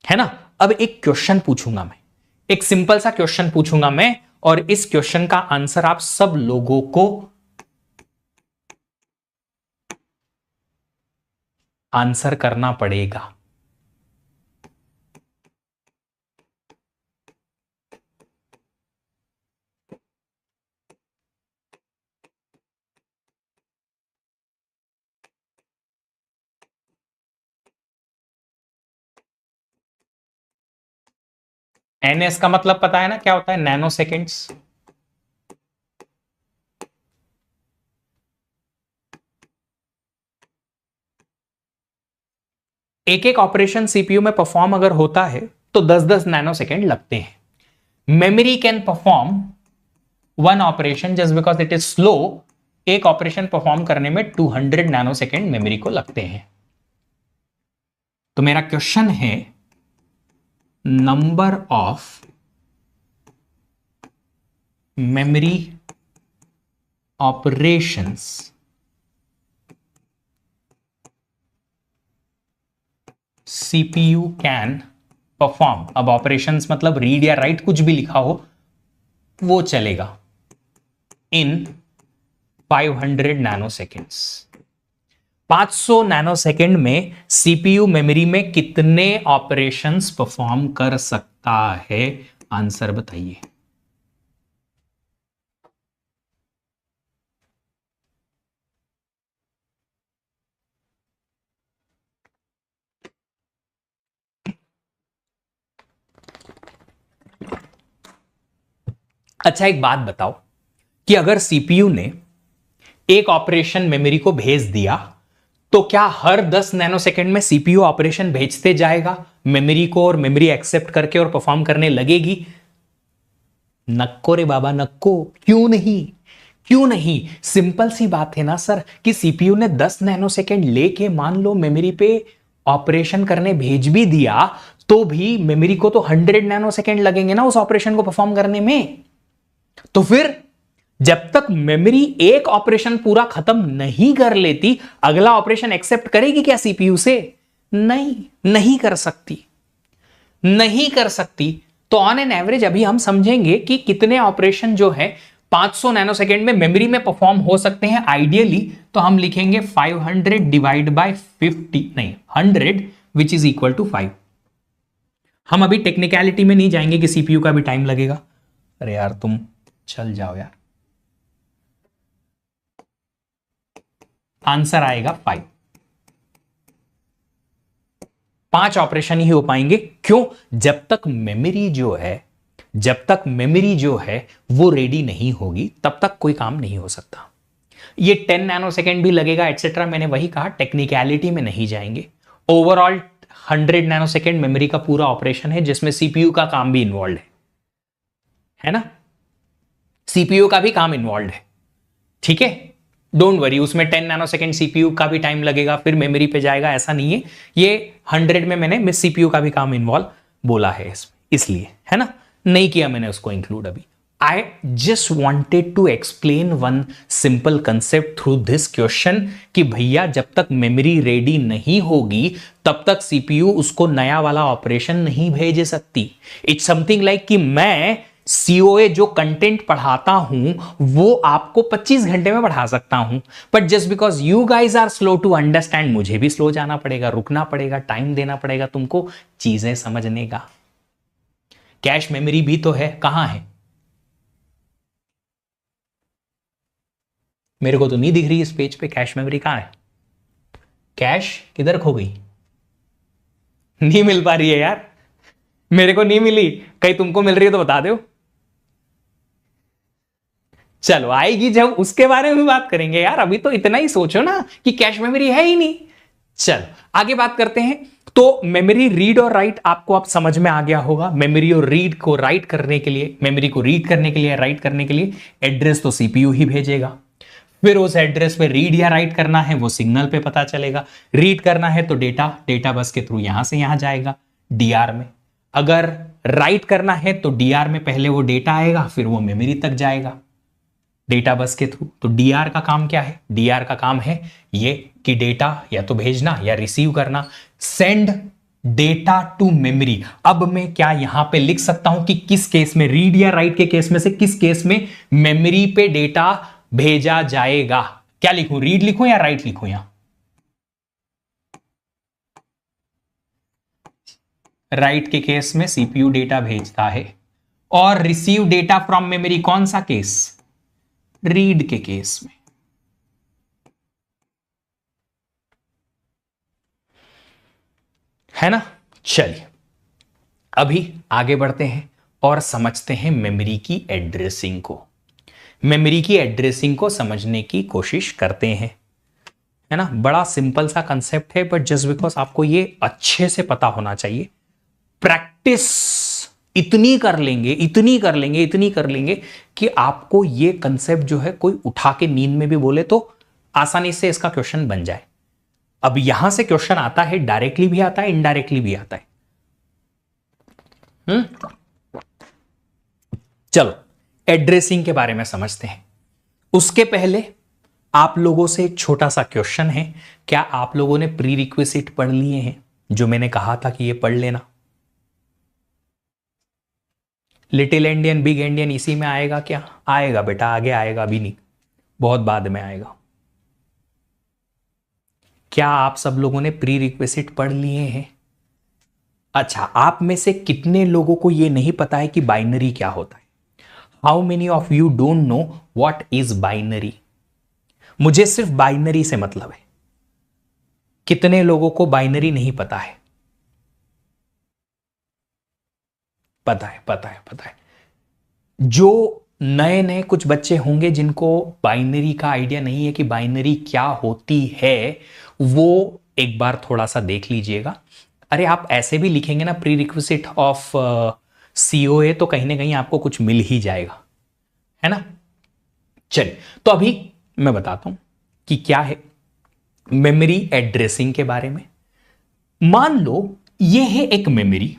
है ना। अब एक क्वेश्चन पूछूंगा मैं, एक सिंपल सा क्वेश्चन पूछूंगा मैं, और इस क्वेश्चन का आंसर आप सब लोगों को आंसर करना पड़ेगा। एनएस का मतलब पता है ना क्या होता है? Nano seconds. एक एक ऑपरेशन सीपीयू में परफॉर्म अगर होता है तो 10-10 नैनो सेकेंड लगते हैं। Memory can perform one operation just because it is slow. एक ऑपरेशन परफॉर्म करने में 200 नैनो सेकेंड मेमोरी को लगते हैं। तो मेरा क्वेश्चन है number of memory operations CPU can perform. अब ऑपरेशंस मतलब रीड या राइट कुछ भी लिखा हो वो चलेगा इन 500 नैनोसेकेंड्स। 500 नैनोसेकेंड में सीपीयू मेमोरी में कितने ऑपरेशंस परफॉर्म कर सकता है? आंसर बताइए। अच्छा एक बात बताओ कि अगर सीपीयू ने एक ऑपरेशन मेमोरी को भेज दिया तो क्या हर 10 नैनोसेकंड में सीपीयू ऑपरेशन भेजते जाएगा मेमोरी को और मेमोरी एक्सेप्ट करके और परफॉर्म करने लगेगी? नक्को रे बाबा नक्को। क्यों नहीं? क्यों नहीं? सिंपल सी बात है ना सर कि सीपीयू ने 10 नैनोसेकंड लेके मान लो मेमोरी पे ऑपरेशन करने भेज भी दिया तो भी मेमोरी को तो 100 नैनोसेकंड लगेंगे ना उस ऑपरेशन को परफॉर्म करने में। तो फिर जब तक मेमोरी एक ऑपरेशन पूरा खत्म नहीं कर लेती अगला ऑपरेशन एक्सेप्ट करेगी क्या सीपीयू से? नहीं कर सकती, नहीं कर सकती। तो ऑन एन एवरेज अभी हम समझेंगे कि कितने ऑपरेशन जो है 500 नैनोसेकंड में मेमोरी में परफॉर्म हो सकते हैं आइडियली। तो हम लिखेंगे 500 डिवाइड बाय 50 नहीं 100 विच इज इक्वल टू 5। हम अभी टेक्निकलिटी में नहीं जाएंगे कि सीपीयू का भी टाइम लगेगा। अरे यार तुम चल जाओ यार। आंसर आएगा 5। 5 ऑपरेशन ही हो पाएंगे। क्यों? जब तक मेमोरी जो है वो रेडी नहीं होगी तब तक कोई काम नहीं हो सकता। ये 10 नैनोसेकंड भी लगेगा एटसेट्रा। मैंने वही कहा टेक्निकलिटी में नहीं जाएंगे। ओवरऑल 100 नैनोसेकंड मेमोरी का पूरा ऑपरेशन है जिसमें सीपीयू का काम भी इन्वॉल्व है ना? सीपीयू का भी काम इन्वॉल्व है, ठीक है? डोंट वरी, उसमें 10 नैनोसेकंड सीपीयू का भी टाइम लगेगा फिर मेमोरी पे जाएगा, ऐसा नहीं है। ये 100 में मैंने सीपीयू का भी काम इन्वॉल्व बोला है इसलिए, है ना? नहीं किया मैंने उसको इंक्लूड अभी। I just wanted to explain one simple concept through this question कि भैया जब तक मेमोरी रेडी नहीं होगी तब तक सीपीयू उसको नया वाला ऑपरेशन नहीं भेज सकती। इट्स समथिंग लाइक कि मैं सीओए जो कंटेंट पढ़ाता हूं वो आपको 25 घंटे में पढ़ा सकता हूं, but just because you guys are slow to understand मुझे भी स्लो जाना पड़ेगा, रुकना पड़ेगा, टाइम देना पड़ेगा तुमको चीजें समझने का। कैश मेमोरी भी तो है, कहां है? मेरे को तो नहीं दिख रही इस पेज पे कैश मेमोरी कहां है? कैश किधर खो गई? नहीं मिल पा रही है यार, मेरे को नहीं मिली। कहीं तुमको मिल रही है तो बता दो। चलो आएगी जब उसके बारे में भी बात करेंगे यार, अभी तो इतना ही सोचो ना कि कैश मेमोरी है ही नहीं। चलो आगे बात करते हैं। तो मेमोरी रीड और राइट आपको अब समझ में आ गया होगा। मेमोरी और रीड को राइट करने के लिए, मेमोरी को रीड करने के लिए, राइट करने के लिए एड्रेस तो सीपीयू ही भेजेगा। फिर उस एड्रेस पे रीड या राइट करना है वो सिग्नल पे पता चलेगा। रीड करना है तो डेटा बस के थ्रू यहां से यहां जाएगा डीआर में। अगर राइट करना है तो डीआर में पहले वो डेटा आएगा फिर वो मेमोरी तक जाएगा डेटा बस के थ्रू। तो डीआर का काम क्या है? डीआर का काम है ये कि डेटा या तो भेजना या रिसीव करना। Send data to memory. अब मैं क्या यहां पे लिख सकता हूं कि किस केस में, रीड या राइट के केस में से किस केस में मेमोरी पे डेटा भेजा जाएगा? क्या लिखूं, रीड लिखूं या राइट लिखूं? यहां राइट के केस में सीपीयू डेटा भेजता है और रिसीव डेटा फ्रॉम मेमोरी कौन सा केस? रीड के केस में। है ना? चलिए अभी आगे बढ़ते हैं और समझते हैं मेमोरी की एड्रेसिंग को। मेमोरी की एड्रेसिंग को समझने की कोशिश करते हैं, है ना? बड़ा सिंपल सा कंसेप्ट है बट जस्ट बिकॉज आपको ये अच्छे से पता होना चाहिए। प्रैक्टिस इतनी कर लेंगे कि आपको ये कंसेप्ट जो है कोई उठा के नींद में भी बोले तो आसानी से इसका क्वेश्चन बन जाए। अब यहां से क्वेश्चन आता है, डायरेक्टली भी आता है, इनडायरेक्टली भी आता है। चलो एड्रेसिंग के बारे में समझते हैं। उसके पहले आप लोगों से एक छोटा सा क्वेश्चन है, क्या आप लोगों ने प्री रिक्विजिट पढ़ लिए हैं, जो मैंने कहा था कि ये पढ़ लेना। लिटिल एंडियन, बिग एंडियन इसी में आएगा क्या? आएगा बेटा, आगे आएगा, अभी नहीं, बहुत बाद में आएगा। क्या आप सब लोगों ने प्री रिक्विजिट पढ़ लिए हैं? अच्छा, आप में से कितने लोगों को यह नहीं पता है कि बाइनरी क्या होता है? How many of you don't know what is binary? मुझे सिर्फ बाइनरी से मतलब है। कितने लोगों को बाइनरी नहीं पता है? पता है, पता है, पता है। जो नए नए कुछ बच्चे होंगे जिनको बाइनरी का आइडिया नहीं है कि बाइनरी क्या होती है, वो एक बार थोड़ा सा देख लीजिएगा। अरे आप ऐसे भी लिखेंगे ना प्री रिक्विजिट ऑफ सीओए, तो कहीं ना कहीं आपको कुछ मिल ही जाएगा, है ना। चलिए, तो अभी मैं बताता हूं कि क्या है मेमोरी एड्रेसिंग के बारे में। मान लो ये है एक मेमोरी,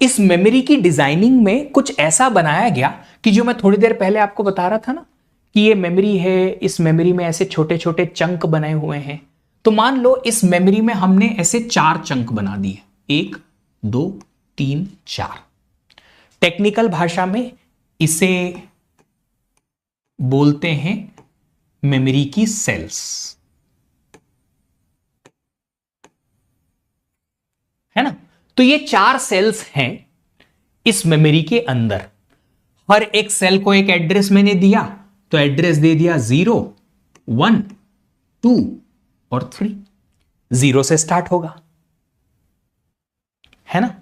इस मेमोरी की डिजाइनिंग में कुछ ऐसा बनाया गया कि जो मैं थोड़ी देर पहले आपको बता रहा था ना कि ये मेमोरी है, इस मेमोरी में ऐसे छोटे छोटे चंक बने हुए हैं। तो मान लो इस मेमोरी में हमने ऐसे 4 चंक बना दिए, 1 2 3 4। टेक्निकल भाषा में इसे बोलते हैं मेमोरी की सेल्स, है ना। तो ये 4 सेल्स हैं इस मेमोरी के अंदर। हर एक सेल को एक एड्रेस मैंने दिया, तो एड्रेस दे दिया 0 1 2 और 3। 0 से स्टार्ट होगा, है ना,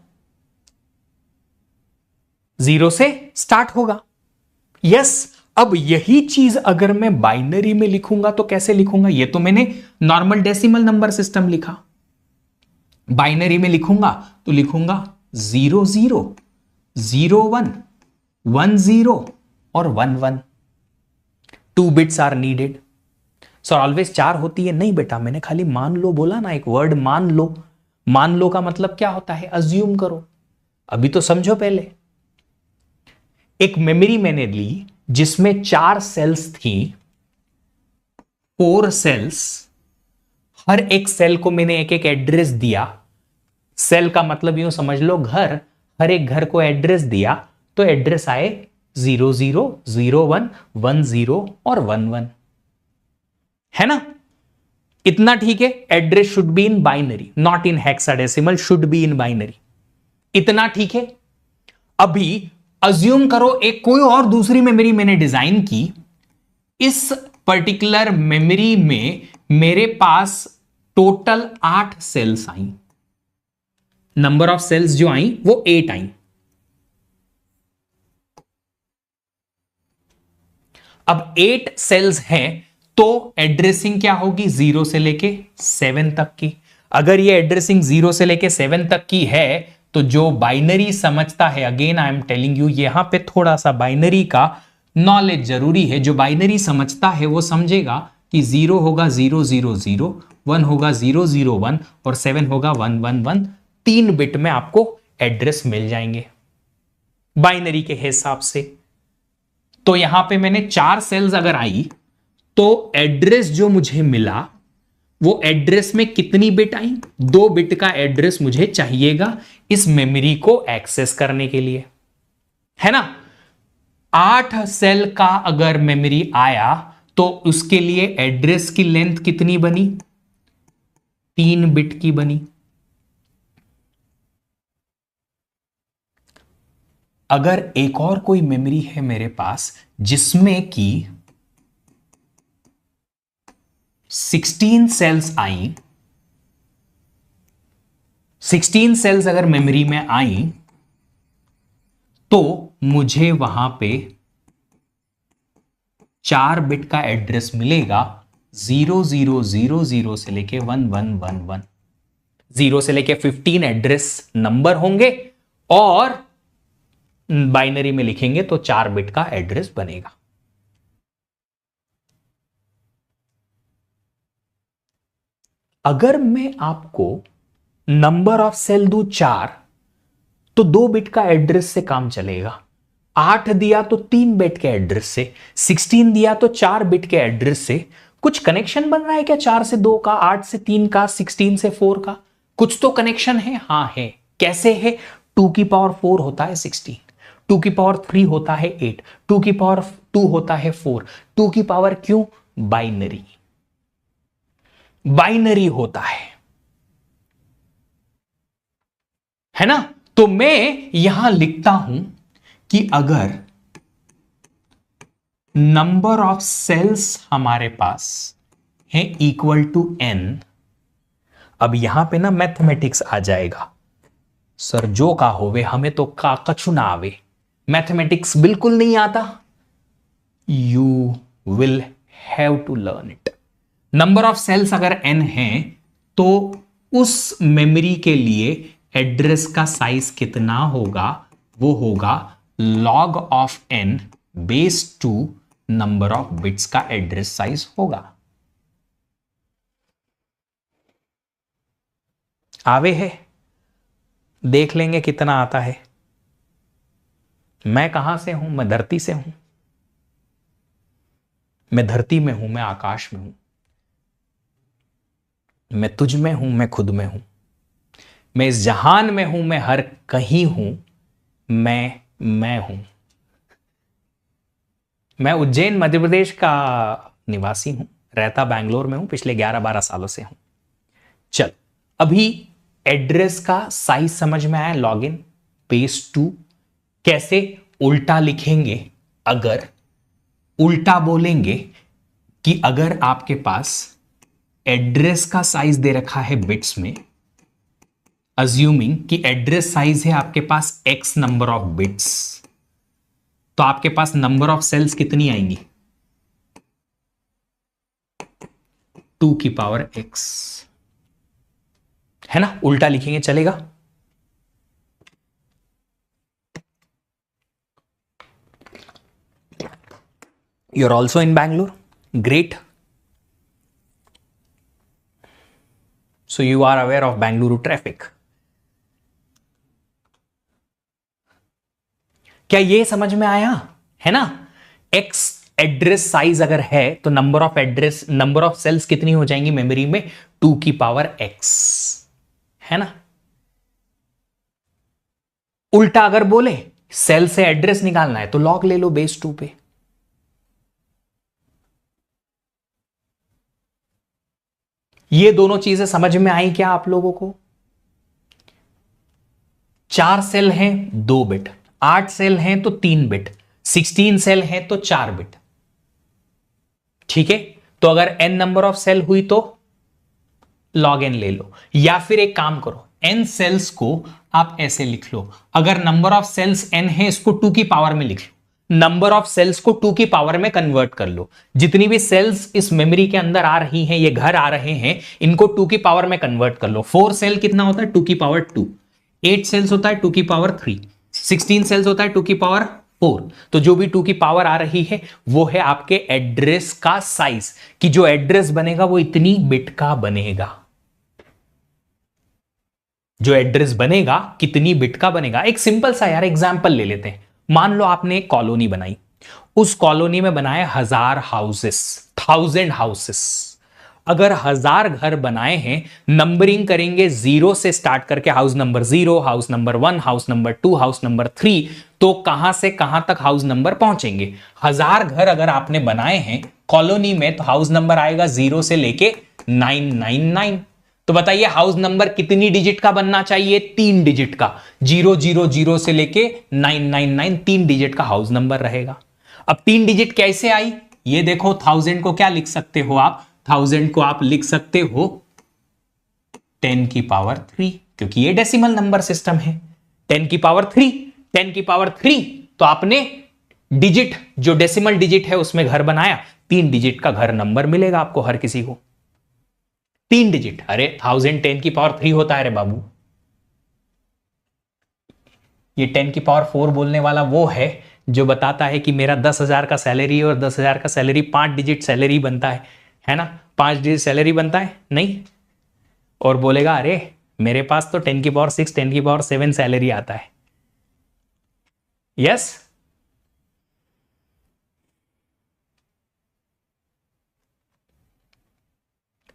0 से स्टार्ट होगा। यस, अब यही चीज अगर मैं बाइनरी में लिखूंगा तो कैसे लिखूंगा? ये तो मैंने नॉर्मल डेसिमल नंबर सिस्टम लिखा। बाइनरी में लिखूंगा तो लिखूंगा 0 0 0 1 1 0 और 1 1। 2 bits are needed. Sir always 4 होती है? नहीं बेटा, मैंने खाली मान लो बोला ना, एक वर्ड मान लो। मान लो का मतलब क्या होता है? अज्यूम करो। अभी तो समझो पहले। एक मेमोरी मैंने ली जिसमें 4 सेल्स थी, 4 सेल्स, हर एक सेल को मैंने एक एक एड्रेस दिया। सेल का मतलब यूं समझ लो घर, हर एक घर को एड्रेस दिया, तो एड्रेस आए 0 0 0 1 1 0 और 1 1, है ना। इतना ठीक है। Address should be in binary, not in hexadecimal, should be in binary. इतना ठीक है। अभी अज्यूम करो एक कोई और दूसरी मेमोरी मैंने डिजाइन की, इस पर्टिकुलर मेमोरी में मेरे पास टोटल 8 सेल्स आई। नंबर ऑफ सेल्स जो आई वो 8 आई। अब 8 सेल्स हैं तो एड्रेसिंग क्या होगी? 0 से लेके 7 तक की। अगर ये एड्रेसिंग 0 से लेके 7 तक की है तो जो बाइनरी समझता है, again I am telling you, यहां पे थोड़ा सा बाइनरी का नॉलेज जरूरी है। जो बाइनरी समझता है वो समझेगा कि 0 होगा 0 0 0, 1 होगा 0 0 1 और 7 होगा 1 1 1। 3 बिट में आपको एड्रेस मिल जाएंगे बाइनरी के हिसाब से। तो यहां पे मैंने 4 सेल्स अगर आई तो एड्रेस जो मुझे मिला वो एड्रेस में कितनी बिट आई? 2 बिट का एड्रेस मुझे चाहिएगा इस मेमोरी को एक्सेस करने के लिए, है ना। 8 सेल का अगर मेमोरी आया तो उसके लिए एड्रेस की लेंथ कितनी बनी? 3 बिट की बनी। अगर एक और कोई मेमोरी है मेरे पास जिसमें कि 16 सेल्स आई, 16 सेल्स अगर मेमोरी में आई तो मुझे वहां पे 4 बिट का एड्रेस मिलेगा। 0 0 0 0 से लेके 1 1 1 1। 0 से लेके 15 एड्रेस नंबर होंगे और बाइनरी में लिखेंगे तो 4 बिट का एड्रेस बनेगा। अगर मैं आपको नंबर ऑफ सेल दूं 4 तो 2 बिट का एड्रेस से काम चलेगा। 8 दिया तो 3 बिट के एड्रेस से, 16 दिया तो 4 बिट के एड्रेस से। कुछ कनेक्शन बन रहा है क्या? 4 से 2 का, 8 से 3 का, 16 से 4 का? कुछ तो कनेक्शन है। हाँ है। कैसे है? 2 की पावर 4 होता है 16, 2 की पावर 3 होता है 8, 2 की पावर 2 होता है 4, 2 की पावर क्यों? बाइनरी, बाइनरी होता है ना? तो मैं यहां लिखता हूं कि अगर नंबर ऑफ सेल्स हमारे पास है इक्वल टू n, अब यहां पे ना मैथमेटिक्स आ जाएगा। सर जो का होवे हमें तो का कछु ना आवे, मैथमेटिक्स बिल्कुल नहीं आता। You will have to learn it. Number of cells अगर n है तो उस मेमोरी के लिए एड्रेस का साइज कितना होगा? वो होगा log of n base two number of bits का एड्रेस साइज होगा। आवे है, देख लेंगे कितना आता है। मैं कहां से हूं? मैं धरती से हूं, मैं धरती में हूं, मैं आकाश में हूं, मैं तुझ में हूं, मैं खुद में हूं, मैं इस जहान में हूं, मैं हर कहीं हूं, मैं हूं। मैं उज्जैन मध्य प्रदेश का निवासी हूं, रहता बैंगलोर में हूं, पिछले 11-12 सालों से हूं। चल, अभी एड्रेस का साइज समझ में आया। लॉगिन बेस 2 कैसे उल्टा लिखेंगे? अगर उल्टा बोलेंगे कि अगर आपके पास एड्रेस का साइज दे रखा है बिट्स में, अज्यूमिंग कि एड्रेस साइज है आपके पास x नंबर ऑफ बिट्स, तो आपके पास नंबर ऑफ सेल्स कितनी आएंगी? 2 की पावर x, है ना? उल्टा लिखेंगे चलेगा? You are also in Bangalore, great. So you are aware of Bengaluru traffic. क्या ये समझ में आया? है ना? x एड्रेस साइज अगर है तो number of address, number of cells कितनी हो जाएंगी मेमोरी में? 2 की पावर x, है ना? उल्टा अगर बोले सेल से एड्रेस निकालना है तो लॉग ले लो बेस 2 पे। ये दोनों चीजें समझ में आई क्या आप लोगों को? 4 सेल हैं 2 बिट, 8 सेल हैं तो 3 बिट, 16 सेल हैं तो 4 बिट। ठीक है? तो अगर n नंबर ऑफ सेल हुई तो log n ले लो, या फिर एक काम करो, n सेल्स को आप ऐसे लिख लो। अगर नंबर ऑफ सेल्स n है इसको 2 की पावर में लिख लो, नंबर ऑफ सेल्स को 2 की पावर में कन्वर्ट कर लो। जितनी भी सेल्स इस मेमोरी के अंदर आ रही हैं, ये घर आ रहे हैं, इनको 2 की पावर में कन्वर्ट कर लो। 4 सेल कितना होता है? 2 की पावर 2। 8 सेल्स होता है 2 की पावर 3। 16 सेल्स होता है 2 की पावर 4। तो जो भी 2 की पावर आ रही है वो है आपके एड्रेस का साइज, कि जो एड्रेस बनेगा वो इतनी बिट का बनेगा। जो एड्रेस बनेगा कितनी बिट का बनेगा? एक सिंपल सा यार एग्जांपल ले लेते हैं। मान लो आपने एक कॉलोनी बनाई, उस कॉलोनी में बनाए 1000 हाउसेस, 1000 हाउसेस। अगर 1000 घर बनाए हैं, नंबरिंग करेंगे 0 से स्टार्ट करके, house number 0, house number 1, house number 2, house number 3, तो कहां से कहां तक हाउस नंबर पहुंचेंगे? 1000 घर अगर आपने बनाए हैं कॉलोनी में तो हाउस नंबर आएगा 0 से लेके 999। तो बताइए हाउस नंबर कितनी डिजिट का बनना चाहिए? 3 डिजिट का। 000 से लेके 999 3 डिजिट का हाउस नंबर रहेगा। अब 3 डिजिट कैसे आई? ये देखो, 1000 को क्या लिख सकते हो आप? 1000 को आप लिख सकते हो 10 की पावर 3, क्योंकि ये डेसिमल नंबर सिस्टम है। 10 की पावर 3, 10 की पावर 3, तो आपने डिजिट, जो डेसिमल डिजिट है उसमें घर बनाया, 3 डिजिट का घर नंबर मिलेगा आपको हर किसी को। 3 डिजिट। अरे 1000 10 की पावर 3 होता है रे बाबू। ये 10 की पावर 4 बोलने वाला वो है जो बताता है कि मेरा 10,000 का सैलरी है और 10,000 का सैलरी 5 डिजिट सैलरी बनता है ना? 5 डिजिट सैलरी बनता है नहीं? और बोलेगा अरे मेरे पास तो 10 की पावर 6 10 की पावर 7 सैलरी आता है। यस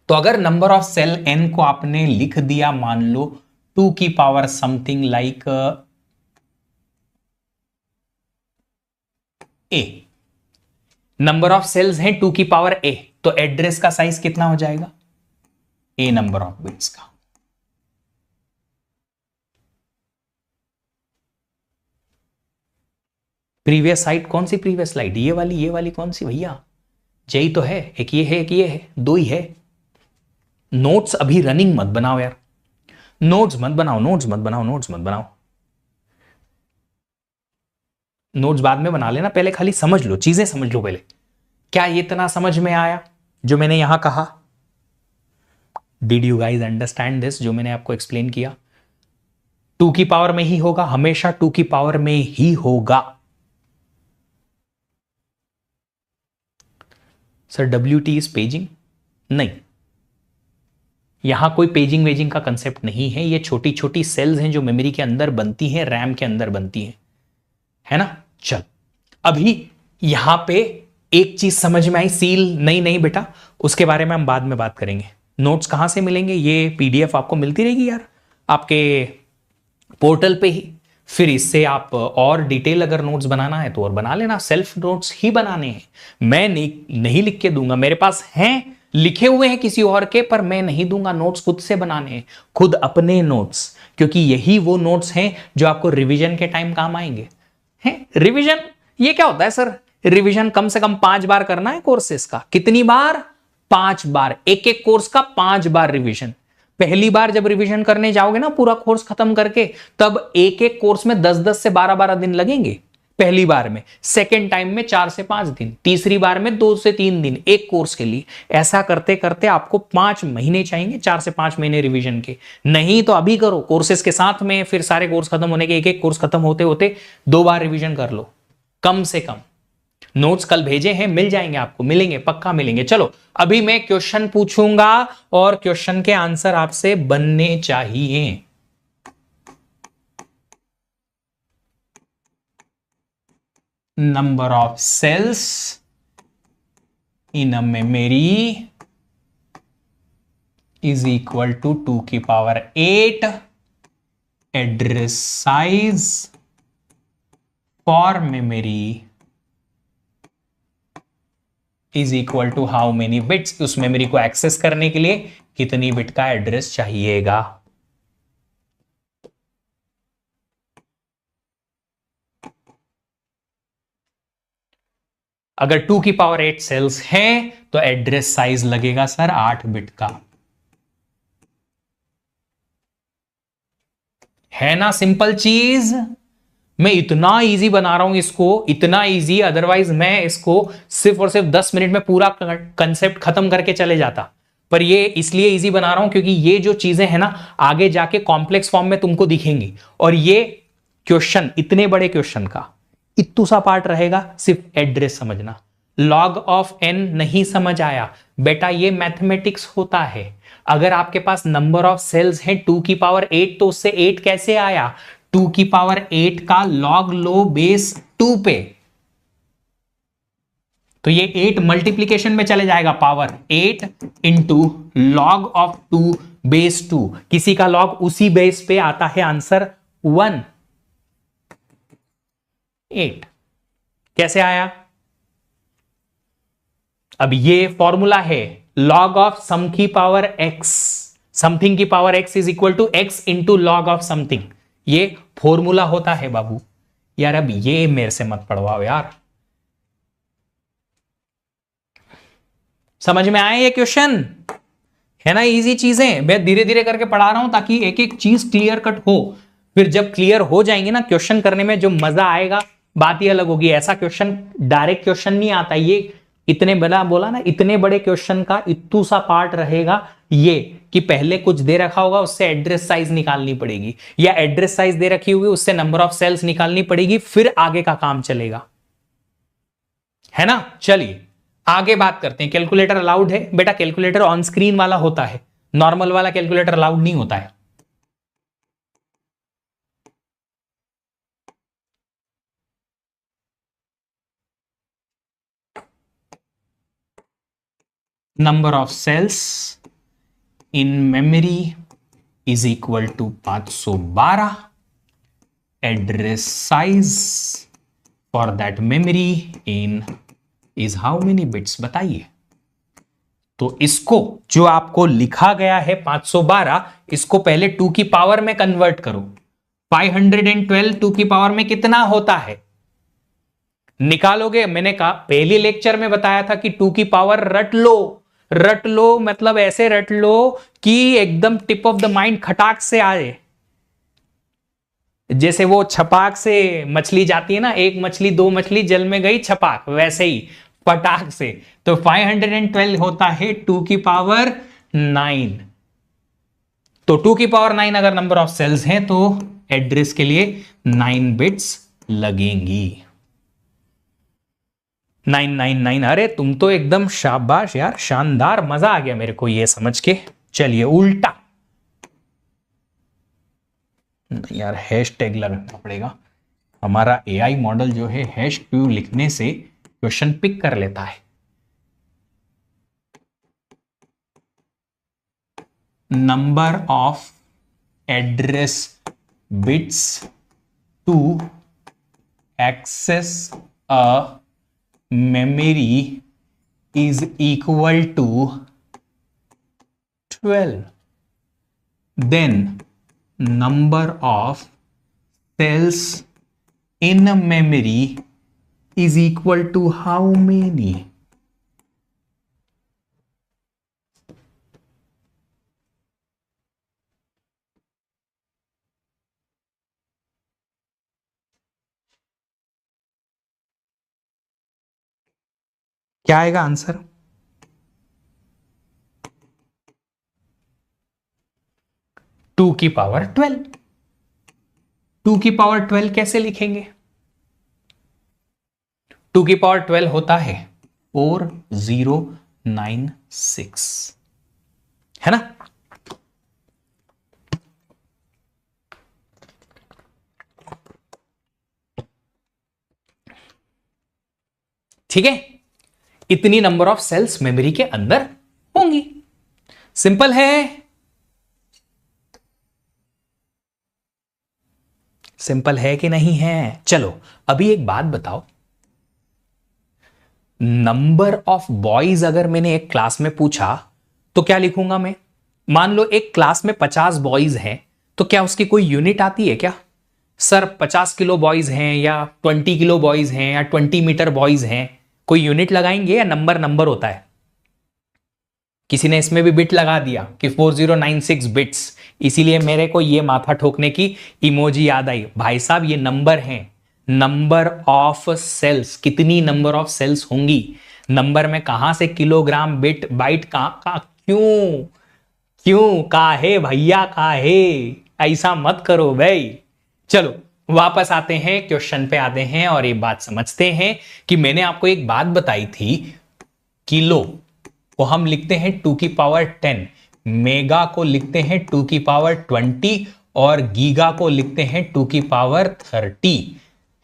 तो अगर नंबर ऑफ सेल n को आपने लिख दिया मान लो 2 की power something like a, number of cells हैं 2 की पावर a, तो एड्रेस का साइज कितना हो जाएगा? a नंबर ऑफ बिट्स का। प्रीवियस साइड कौन सी प्रीवियस स्लाइड? ये वाली कौन सी भैया? यही तो है, एक ये है एक ये है, दो ही है। नोट्स अभी रनिंग मत बनाओ यार, नोट्स मत बनाओ, नोट्स मत बनाओ, नोट्स मत बनाओ, नोट्स बाद में बना लेना, पहले खाली समझ लो, चीजें समझ लो पहले। क्या ये इतना समझ में आया जो मैंने यहां कहा? Did you guys understand this जो मैंने आपको एक्सप्लेन किया? 2 की पावर में ही होगा, हमेशा 2 की पावर में ही होगा। Sir WT is paging? नहीं, यहां कोई पेजिंग वेजिंग का कंसेप्ट नहीं है। ये छोटी छोटी सेल्स हैं जो मेमोरी के अंदर बनती हैं, रैम के अंदर बनती हैं, है ना। चल अभी यहां पे एक चीज समझ में आई, सील नहीं बेटा, उसके बारे में हम बाद में बात करेंगे। नोट्स कहां से मिलेंगे? ये PDF आपको मिलती रहेगी यार आपके पोर्टल पे ही। फिर इससे आप और डिटेल अगर नोट्स बनाना है तो और बना लेना, सेल्फ नोट्स ही बनाने हैं, मैं नहीं लिख के दूंगा। मेरे पास हैं लिखे हुए हैं किसी और के, पर मैं नहीं दूंगा, नोट्स खुद से बनाने हैं, खुद अपने नोट्स, क्योंकि यही वो नोट्स हैं जो आपको रिवीजन के टाइम काम आएंगे। हैं रिवीजन ये क्या होता है सर? रिवीजन कम से कम 5 बार करना है कोर्सेस का। कितनी बार? 5 बार, एक कोर्स का 5 बार रिवीजन। पहली बार जब रिवीजन करने जाओगे ना पूरा कोर्स खत्म करके, तब एक कोर्स में 10-10 से 12-12 दिन लगेंगे पहली बार में, सेकेंड टाइम में 4 से 5 दिन, तीसरी बार में 2 से 3 दिन एक कोर्स के लिए। ऐसा करते करते आपको 5 महीने चाहिए, 4 से 5 महीने रिवीजन के। नहीं तो अभी करो कोर्सेस के साथ में, फिर सारे कोर्स खत्म होने के एक कोर्स खत्म होते होते 2 बार रिवीजन कर लो कम से कम। नोट्स कल भेजे हैं, मिल जाएंगे आपको, मिलेंगे, पक्का मिलेंगे। चलो अभी मैं क्वेश्चन पूछूंगा और क्वेश्चन के आंसर आपसे बनने चाहिए। Number of cells in a memory is equal to 2 की power 8 address size for memory is equal to how many bits. उस मेमोरी को एक्सेस करने के लिए कितनी बिट का एड्रेस चाहिएगा। अगर 2 की पावर 8 सेल्स हैं तो एड्रेस साइज लगेगा सर 8 बिट का। है ना सिंपल चीज? मैं इतना इजी बना रहा हूं इसको, इतना इजी, अदरवाइज मैं इसको सिर्फ और सिर्फ 10 मिनट में पूरा कंसेप्ट खत्म करके चले जाता। पर ये इसलिए इजी बना रहा हूं क्योंकि ये जो चीजें हैं ना आगे जाके कॉम्प्लेक्स फॉर्म में तुमको दिखेंगी। और ये क्वेश्चन, इतने बड़े क्वेश्चन का इतू सा पार्ट रहेगा, सिर्फ एड्रेस समझना। लॉग ऑफ n नहीं समझ आया बेटा, ये मैथमेटिक्स होता है। अगर आपके पास नंबर ऑफ सेल्स है 2 की पावर 8 तो उससे 8 कैसे आया? 2 की पावर 8 का लॉग लो बेस 2 पे, तो ये 8 मल्टीप्लीकेशन में चले जाएगा, power 8 into log of 2 base 2। किसी का लॉग उसी बेस पे आता है, आंसर 1 8। कैसे आया? अब ये फॉर्मूला है लॉग ऑफ सम की पावर x, समथिंग की power x is equal to x into log of something. ये फॉर्मूला होता है बाबू। यार अब ये मेरे से मत पढ़वाओ यार, समझ में आए ये क्वेश्चन? है ना इजी चीजें, मैं धीरे धीरे करके पढ़ा रहा हूं ताकि एक एक चीज क्लियर कट हो। फिर जब क्लियर हो जाएंगे ना, क्वेश्चन करने में जो मजा आएगा बात ही अलग होगी। ऐसा क्वेश्चन डायरेक्ट क्वेश्चन नहीं आता, ये इतने बड़ा बोला ना, इतने बड़े क्वेश्चन का इतू सा पार्ट रहेगा ये कि पहले कुछ दे रखा होगा उससे एड्रेस साइज निकालनी पड़ेगी, या एड्रेस साइज दे रखी होगी उससे नंबर ऑफ सेल्स निकालनी पड़ेगी, फिर आगे का काम चलेगा। है ना? चलिए आगे बात करते हैं। कैलकुलेटर अलाउड है बेटा? कैलकुलेटर ऑन स्क्रीन वाला होता है, नॉर्मल वाला कैलकुलेटर अलाउड नहीं होता है। Number of cells in memory is equal to 512। Address size for that memory in is how many bits, बताइए। तो इसको जो आपको लिखा गया है 512, इसको पहले 2 की पावर में कन्वर्ट करो। 512 2 की पावर में कितना होता है निकालोगे। मैंने कहा पहले लेक्चर में बताया था कि 2 की पावर रट लो। रट लो मतलब ऐसे रट लो कि एकदम टिप ऑफ द माइंड खटाक से आए। जैसे वो छपाक से मछली जाती है ना, एक मछली दो मछली जल में गई छपाक, वैसे ही पटाक से। तो 512 होता है 2 की पावर 9। तो 2 की पावर 9 अगर नंबर ऑफ सेल्स हैं तो एड्रेस के लिए 9 बिट्स लगेंगी। 999। अरे तुम तो एकदम शाबाश यार, शानदार, मजा आ गया मेरे को ये समझ के। चलिए उल्टा यार, हैश टैग लगाना पड़ेगा। हमारा एआई मॉडल जो है #q लिखने से क्वेश्चन पिक कर लेता है। Number of address bits to access a memory is equal to 12, then number of cells in a memory is equal to how many? क्या आएगा आंसर? 2 की पावर 12। 2 की पावर 12 कैसे लिखेंगे? 2 की पावर 12 होता है 4096, है ना। ठीक है, इतनी नंबर ऑफ सेल्स मेमोरी के अंदर होंगी। सिंपल है, सिंपल है कि नहीं है? चलो अभी एक बात बताओ, नंबर ऑफ बॉयज अगर मैंने एक क्लास में पूछा तो क्या लिखूंगा मैं? मान लो एक क्लास में 50 बॉयज हैं, तो क्या उसकी कोई यूनिट आती है क्या? सर 50 किलो बॉयज हैं या 20 किलो बॉयज हैं या 20 मीटर बॉयज हैं, कोई यूनिट लगाएंगे या नंबर नंबर होता है? किसी ने इसमें भी बिट लगा दिया कि 4096 बिट्स, इसीलिए मेरे को ये माथा ठोकने की इमोजी याद आई। भाई साहब ये नंबर हैं, नंबर ऑफ सेल्स, कितनी नंबर ऑफ सेल्स होंगी। नंबर में कहां से किलोग्राम बिट बाइट का क्यों क्यों काहे भैया काहे, ऐसा मत करो भाई। चलो वापस आते हैं, क्वेश्चन पे आते हैं और ये बात समझते हैं कि मैंने आपको एक बात बताई थी, किलो को हम लिखते हैं 2 की पावर 10, मेगा को लिखते हैं 2 की पावर 20 और गीगा को लिखते हैं 2 की पावर 30,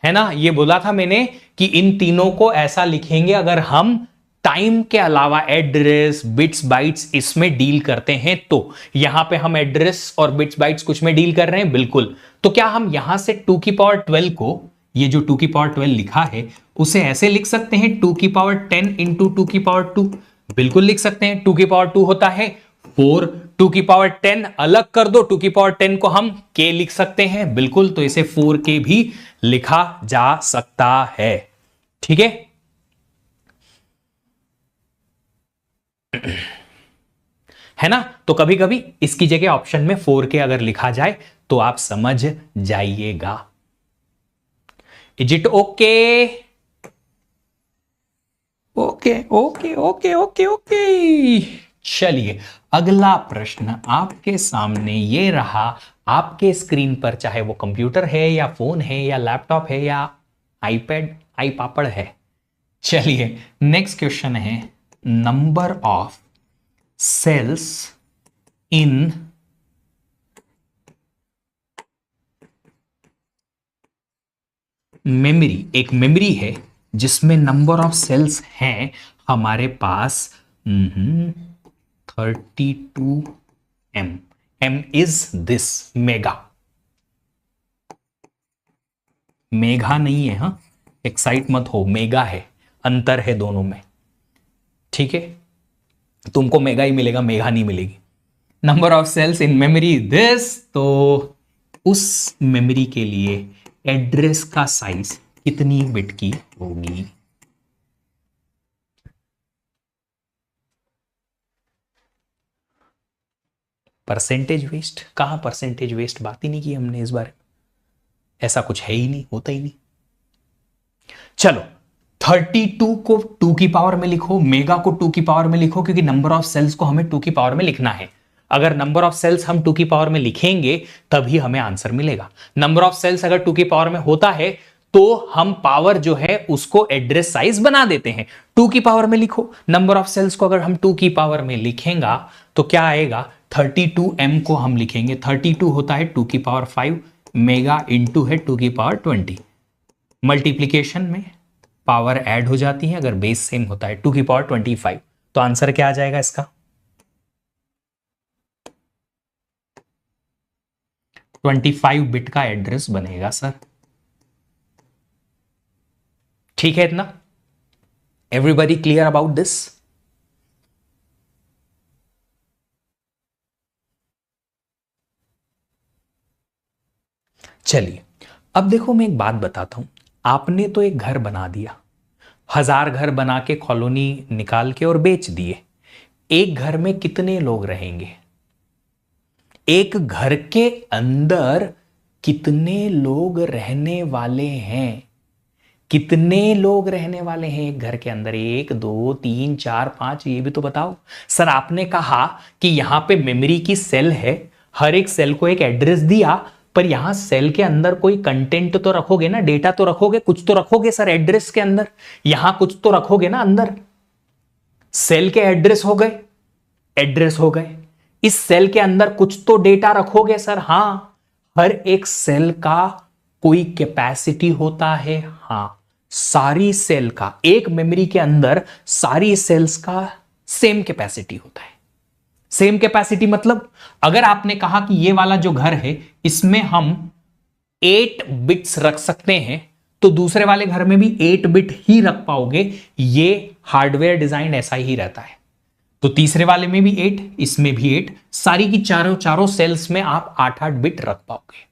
है ना। ये बोला था मैंने कि इन तीनों को ऐसा लिखेंगे अगर हम टाइम के अलावा एड्रेस बिट्स बाइट्स इसमें डील करते हैं। तो यहां पे हम एड्रेस और बिट्स बाइट्स कुछ में डील कर रहे हैं, बिल्कुल। तो क्या हम यहां से 2 की पावर 12 को, ये जो 2 की पावर 12 लिखा है उसे ऐसे लिख सकते हैं 2 की पावर 10 इंटू 2 की पावर 2? बिल्कुल लिख सकते हैं। 2 की पावर 2 होता है 4, 2 की पावर 10 अलग कर दो, 2 की पावर 10 को हम k लिख सकते हैं, बिल्कुल। तो इसे 4k भी लिखा जा सकता है, ठीक है। है ना। तो कभी कभी इसकी जगह ऑप्शन में 4k अगर लिखा जाए तो आप समझ जाइएगा। Is it okay? Okay okay okay okay okay. चलिए अगला प्रश्न आपके सामने ये रहा, आपके स्क्रीन पर, चाहे वो कंप्यूटर है या फोन है या लैपटॉप है या आईपैड आई पापड़ है। चलिए नेक्स्ट क्वेश्चन है, number of cells in memory, एक मेमोरी है जिसमें नंबर ऑफ सेल्स हैं हमारे पास 32 M is this mega. Mega नहीं है, हाँ एक्साइट मत हो, मेगा है, अंतर है दोनों में, ठीक है। तुमको मेगा ही मिलेगा, मेगा नहीं मिलेगी। Number of cells in memory this, तो उस मेमोरी के लिए एड्रेस का साइज कितनी बिट की होगी? Percentage waste? कहां परसेंटेज वेस्ट, बात ही नहीं की हमने इस बारे में, ऐसा कुछ है ही नहीं, होता ही नहीं। चलो 32 को 2 की पावर में लिखो, मेगा को 2 की पावर में लिखो, क्योंकि नंबर ऑफ सेल्स को हमें 2 की पावर में लिखना है। अगर नंबर ऑफ सेल्स हम 2 की पावर में लिखेंगे तभी हमें आंसर मिलेगा। नंबर ऑफ सेल्स अगर 2 की पावर में होता है तो हम पावर जो है उसको एड्रेस साइज बना देते हैं। 2 की पावर में लिखो, नंबर ऑफ सेल्स को अगर हम 2 की पावर में लिखेंगे तो क्या आएगा, 32m को हम लिखेंगे, 32 होता है 2 की पावर 5, मेगा इंटू है 2 की पावर 20। मल्टीप्लीकेशन में पावर ऐड हो जाती है, अगर बेस सेम होता है 2 की पावर 25, तो आंसर क्या आ जाएगा इसका? 25 बिट का एड्रेस बनेगा सर। ठीक है इतना? Everybody clear about this? चलिए अब देखो, मैं एक बात बताता हूं। आपने तो एक घर बना दिया, 1000 घर बना के कॉलोनी निकाल के और बेच दिए। एक घर में कितने लोग रहेंगे? एक घर के अंदर कितने लोग रहने वाले हैं? कितने लोग रहने वाले हैं एक घर के अंदर? 1 2 3 4 5, ये भी तो बताओ। सर आपने कहा कि यहां पे मेमोरी की सेल है, हर एक सेल को एक एड्रेस दिया, पर यहां सेल के अंदर कोई कंटेंट तो रखोगे ना, डेटा तो रखोगे, कुछ तो रखोगे सर एड्रेस के अंदर, यहां कुछ तो रखोगे ना अंदर। सेल के एड्रेस हो गए, एड्रेस हो गए, इस सेल के अंदर कुछ तो डेटा रखोगे सर। हां, हर एक सेल का कोई कैपेसिटी होता है। हां, सारी सेल का, एक मेमोरी के अंदर सारी सेल्स का सेम कैपेसिटी होता है। सेम कैपेसिटी मतलब अगर आपने कहा कि ये वाला जो घर है इसमें हम 8 बिट्स रख सकते हैं, तो दूसरे वाले घर में भी 8 बिट ही रख पाओगे। ये हार्डवेयर डिजाइन ऐसा ही रहता है। तो तीसरे वाले में भी 8, इसमें भी 8, सारी की चारों सेल्स में आप 8-8 बिट रख पाओगे।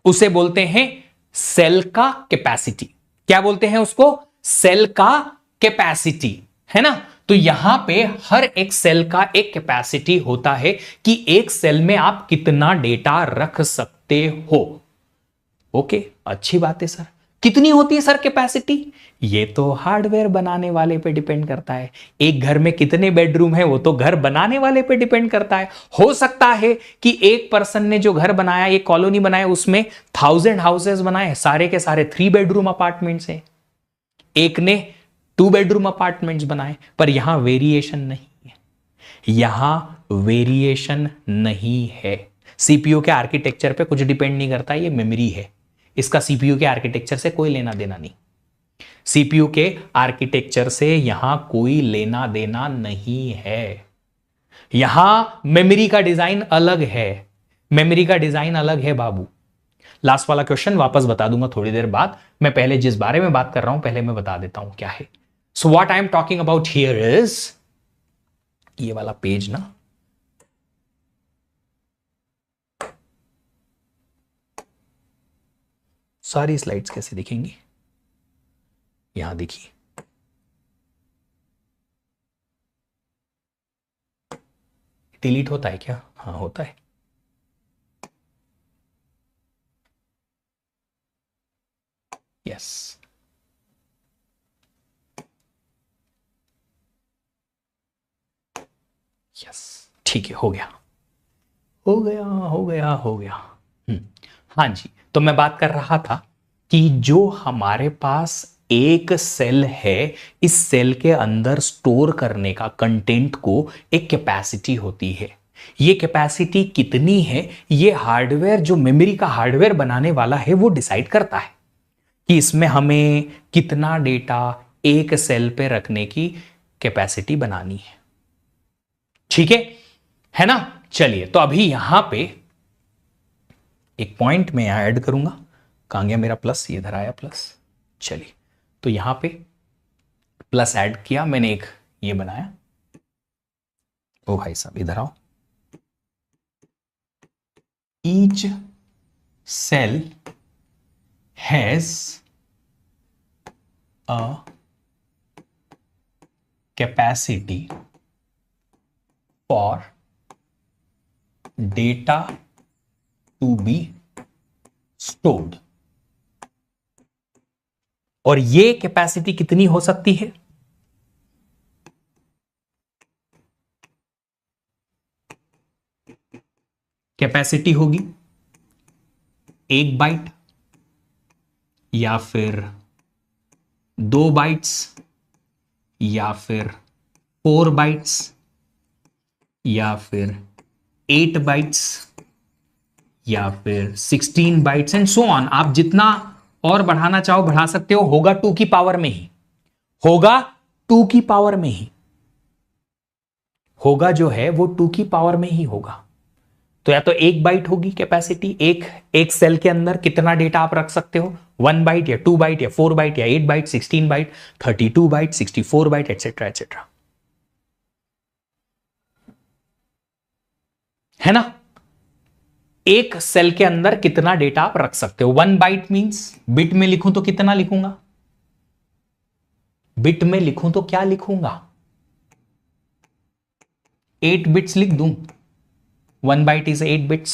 उसे बोलते हैं सेल का कैपेसिटी। क्या बोलते हैं उसको? सेल का कैपेसिटी, है ना। तो यहां पे हर एक सेल का एक कैपेसिटी होता है कि एक सेल में आप कितना डेटा रख सकते हो। ओके, अच्छी बात है सर। कितनी होती है सर कैपेसिटी? ये तो हार्डवेयर बनाने वाले पे डिपेंड करता है। एक घर में कितने बेडरूम है वो तो घर बनाने वाले पे डिपेंड करता है। हो सकता है कि एक पर्सन ने जो घर बनाया, ये कॉलोनी बनाया, उसमें 1000 हाउसेस बनाए, सारे के सारे 3 बेडरूम अपार्टमेंट्स हैं। एक ने 2 बेडरूम अपार्टमेंट्स बनाए, पर यहां वेरिएशन नहीं है। यहां वेरिएशन नहीं है। सीपीयू के आर्किटेक्चर पे कुछ डिपेंड नहीं करता, ये मेमोरी है, इसका सीपीयू के आर्किटेक्चर से कोई लेना देना नहीं। सीपीयू के आर्किटेक्चर से यहां कोई लेना देना नहीं है। यहां मेमोरी का डिजाइन अलग है, मेमोरी का डिजाइन अलग है बाबू। लास्ट वाला क्वेश्चन वापस बता दूंगा थोड़ी देर बाद। मैं पहले जिस बारे में बात कर रहा हूं पहले मैं बता देता हूं क्या है। So what I am talking about here is, ये वाला पेज ना, सारी स्लाइड्स कैसे दिखेंगी, यहां देखिए। डिलीट होता है क्या? हाँ होता है। यस, यस, ठीक है, हो गया हो गया हो गया हो गया। हाँ जी, तो मैं बात कर रहा था कि जो हमारे पास एक सेल है, इस सेल के अंदर स्टोर करने का कंटेंट को एक कैपेसिटी होती है। ये कैपेसिटी कितनी है, ये हार्डवेयर, जो मेमोरी का हार्डवेयर बनाने वाला है वो डिसाइड करता है कि इसमें हमें कितना डेटा एक सेल पे रखने की कैपेसिटी बनानी है। ठीक है ना। चलिए, तो अभी यहां पे एक पॉइंट में यहां ऐड करूंगा। कहां गया मेरा प्लस, ये इधर आया प्लस। चलिए, तो यहां पे प्लस ऐड किया मैंने, एक ये बनाया। ओ भाई साहब इधर आओ। Each cell has a capacity for data to be stored. और ये कैपेसिटी कितनी हो सकती है? कैपेसिटी होगी 1 बाइट या फिर 2 बाइट्स या फिर 4 बाइट्स या फिर 8 बाइट्स या फिर 16 बाइट्स एंड सो ऑन। आप जितना और बढ़ाना चाहो बढ़ा सकते हो। होगा 2 की पावर में ही, होगा 2 की पावर में ही होगा, जो है वो 2 की पावर में ही होगा। तो या तो 1 बाइट होगी कैपेसिटी, एक सेल के अंदर कितना डेटा आप रख सकते हो, 1 बाइट या 2 बाइट या 4 बाइट या 8 byte, 16 byte, 32 byte, 64 byte, etcetera etcetera, है ना। एक सेल के अंदर कितना डेटा आप रख सकते हो। 1 बाइट मींस बिट में लिखूं तो कितना लिखूंगा, बिट में लिखूं तो क्या लिखूंगा, 8 बिट्स लिख दूं। 1 बाइट इज 8 बिट्स।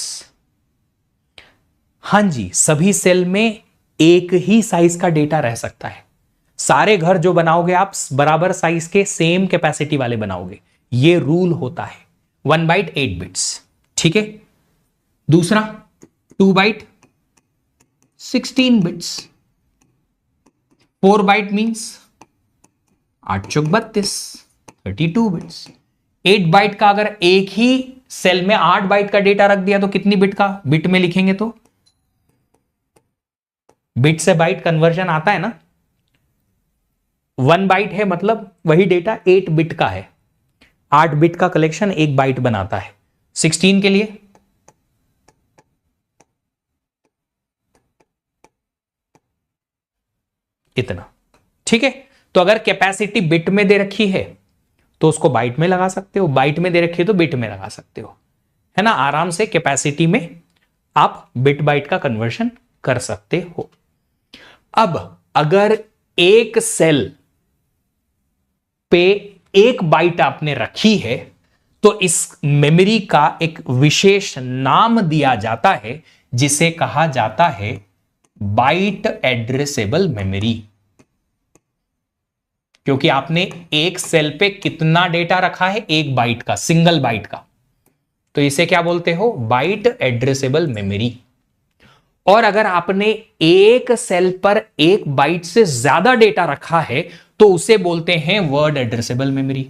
हां जी, सभी सेल में एक ही साइज का डेटा रह सकता है। सारे घर जो बनाओगे आप बराबर साइज के सेम कैपेसिटी वाले बनाओगे, ये रूल होता है। 1 बाइट 8 बिट्स, ठीक है। दूसरा 2 बाइट 16 बिट्स, 4 बाइट मींस 8 चौक 32, 32 बिट्स। 8 बाइट का अगर एक ही सेल में 8 बाइट का डेटा रख दिया तो कितनी बिट का, बिट में लिखेंगे तो बिट से बाइट कन्वर्जन आता है ना। 1 बाइट है मतलब वही डेटा 8 बिट का है, 8 बिट का कलेक्शन 1 बाइट बनाता है। 16 के लिए इतना, ठीक है। तो अगर कैपेसिटी बिट में दे रखी है तो उसको बाइट में लगा सकते हो, बाइट में दे रखी है तो बिट में लगा सकते हो, है ना। आराम से कैपेसिटी में आप बिट बाइट का कन्वर्शन कर सकते हो। अब अगर एक सेल पे 1 बाइट आपने रखी है तो इस मेमोरी का एक विशेष नाम दिया जाता है जिसे कहा जाता है बाइट एड्रेसेबल मेमोरी। क्योंकि आपने एक सेल पे कितना डेटा रखा है, 1 बाइट का, सिंगल बाइट का, तो इसे क्या बोलते हो, बाइट एड्रेसेबल मेमोरी। और अगर आपने एक सेल पर 1 बाइट से ज्यादा डेटा रखा है तो उसे बोलते हैं वर्ड एड्रेसेबल मेमोरी।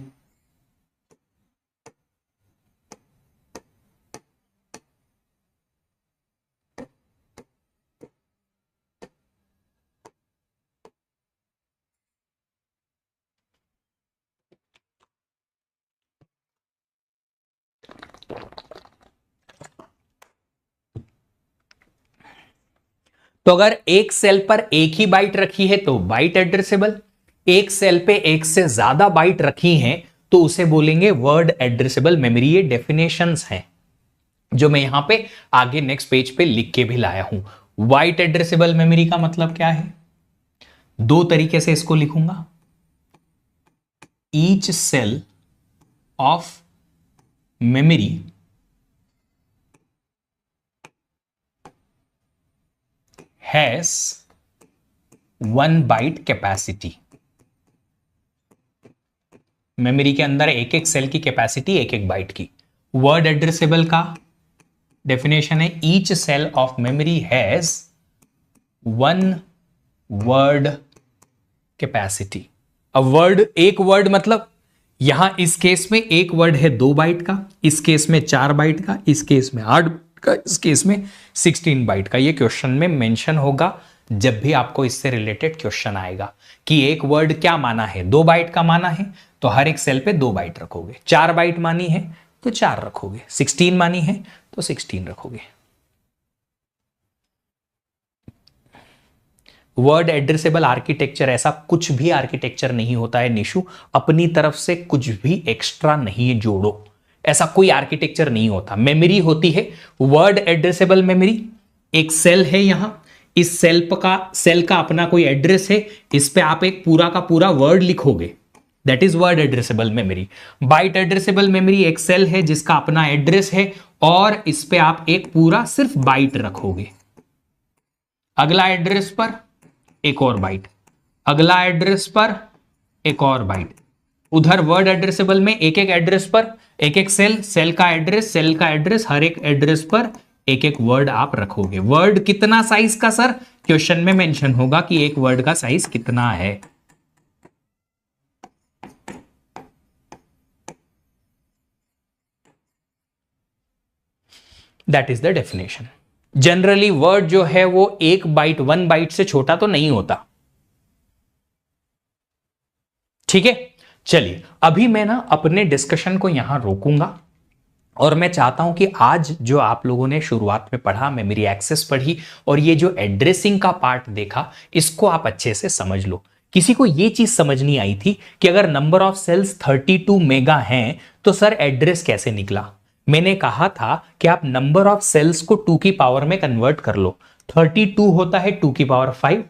तो अगर एक सेल पर एक ही बाइट रखी है तो बाइट एड्रेसेबल, एक सेल पे एक से ज्यादा बाइट रखी हैं तो उसे बोलेंगे वर्ड एड्रेसेबल मेमोरी। ये डेफिनेशंस हैं जो मैं यहां पे आगे नेक्स्ट पेज पे लिख के भी लाया हूं। बाइट एड्रेसेबल मेमोरी का मतलब क्या है, 2 तरीके से इसको लिखूंगा। Each cell of memory has 1 byte capacity. Memory के अंदर एक एक सेल की कैपेसिटी 1 बाइट की। वर्ड एड्रेसेबल का डेफिनेशन है each cell of memory has 1 word capacity. अब वर्ड, एक वर्ड मतलब यहां इस केस में एक वर्ड है 2 बाइट का, इस केस में 4 बाइट का, इस केस में 8 का, इस केस में 16 बाइट का। ये क्वेश्चन में मेंशन होगा जब भी आपको इससे रिलेटेड क्वेश्चन आएगा कि एक वर्ड क्या माना है, 2 बाइट का माना है तो हर एक सेल पे 2 बाइट रखोगे, 4 बाइट मानी है तो 4 रखोगे, 16 मानी है तो 16 रखोगे। वर्ड एड्रेसेबल आर्किटेक्चर, ऐसा कुछ भी आर्किटेक्चर नहीं होता है निशु, अपनी तरफ से कुछ भी एक्स्ट्रा नहीं जोड़ो, ऐसा कोई आर्किटेक्चर नहीं होता। मेमोरी होती है वर्ड एड्रेसेबल मेमोरी, एक सेल है यहां, इस सेल का अपना कोई एड्रेस है, इस पे आप एक पूरा का पूरा वर्ड लिखोगे, that is word addressable memory. Byte addressable memory एक सेल है जिसका अपना एड्रेस है और इस पे आप एक पूरा सिर्फ बाइट रखोगे, अगला एड्रेस पर एक और बाइट, अगला एड्रेस पर एक और बाइट। उधर वर्ड एड्रेसेबल में एक एक एड्रेस पर एक एक सेल का एड्रेस, हर एक एड्रेस पर एक एक वर्ड आप रखोगे। वर्ड कितना साइज का सर, क्वेश्चन में मेंशन होगा कि एक वर्ड का साइज कितना है। That is the definition. Generally word जो है वो 1 बाइट से छोटा तो नहीं होता, ठीक है। चलिए अभी मैं ना अपने डिस्कशन को यहां रोकूंगा और मैं चाहता हूं कि आज जो आप लोगों ने शुरुआत में पढ़ा, मेमोरी एक्सेस पढ़ी और ये जो एड्रेसिंग का पार्ट देखा, इसको आप अच्छे से समझ लो। किसी को ये चीज समझ नहीं आई थी कि अगर नंबर ऑफ सेल्स 32 मेगा हैं तो सर एड्रेस कैसे निकला। मैंने कहा था कि आप नंबर ऑफ सेल्स को 2 की पावर में कन्वर्ट कर लो। 32 होता है 2 की पावर 5,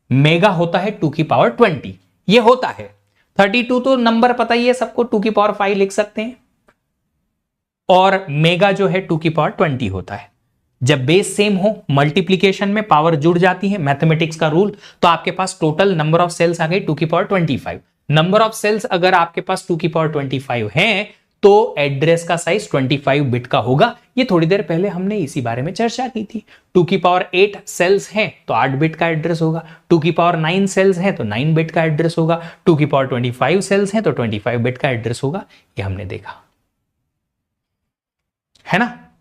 मेगा होता है 2 की पावर 20, ये होता है। 32 तो नंबर पता ही है सबको, 2 की पावर 5 लिख सकते हैं, और मेगा जो है 2 की पावर 20 होता है। जब बेस सेम हो, मल्टीप्लीकेशन में पावर जुड़ जाती है, मैथमेटिक्स का रूल, तो आपके पास टोटल नंबर ऑफ सेल्स आ गई 2 की पावर 25। नंबर ऑफ सेल्स अगर आपके पास 2 की पावर 25 है तो एड्रेस का साइज 25 बिट का होगा। ये थोड़ी देर पहले हमने इसी बारे में चर्चा की थी। 2 की पावर 8 सेल्स हैं तो 8 बिट का एड्रेस होगा, 2 की पावर 9 सेल्स हैं तो 9 बिट का एड्रेस होगा, 2 की पावर 25 सेल्स हैं तो 25 बिट का एड्रेस होगा। ये हमने देखा है ना।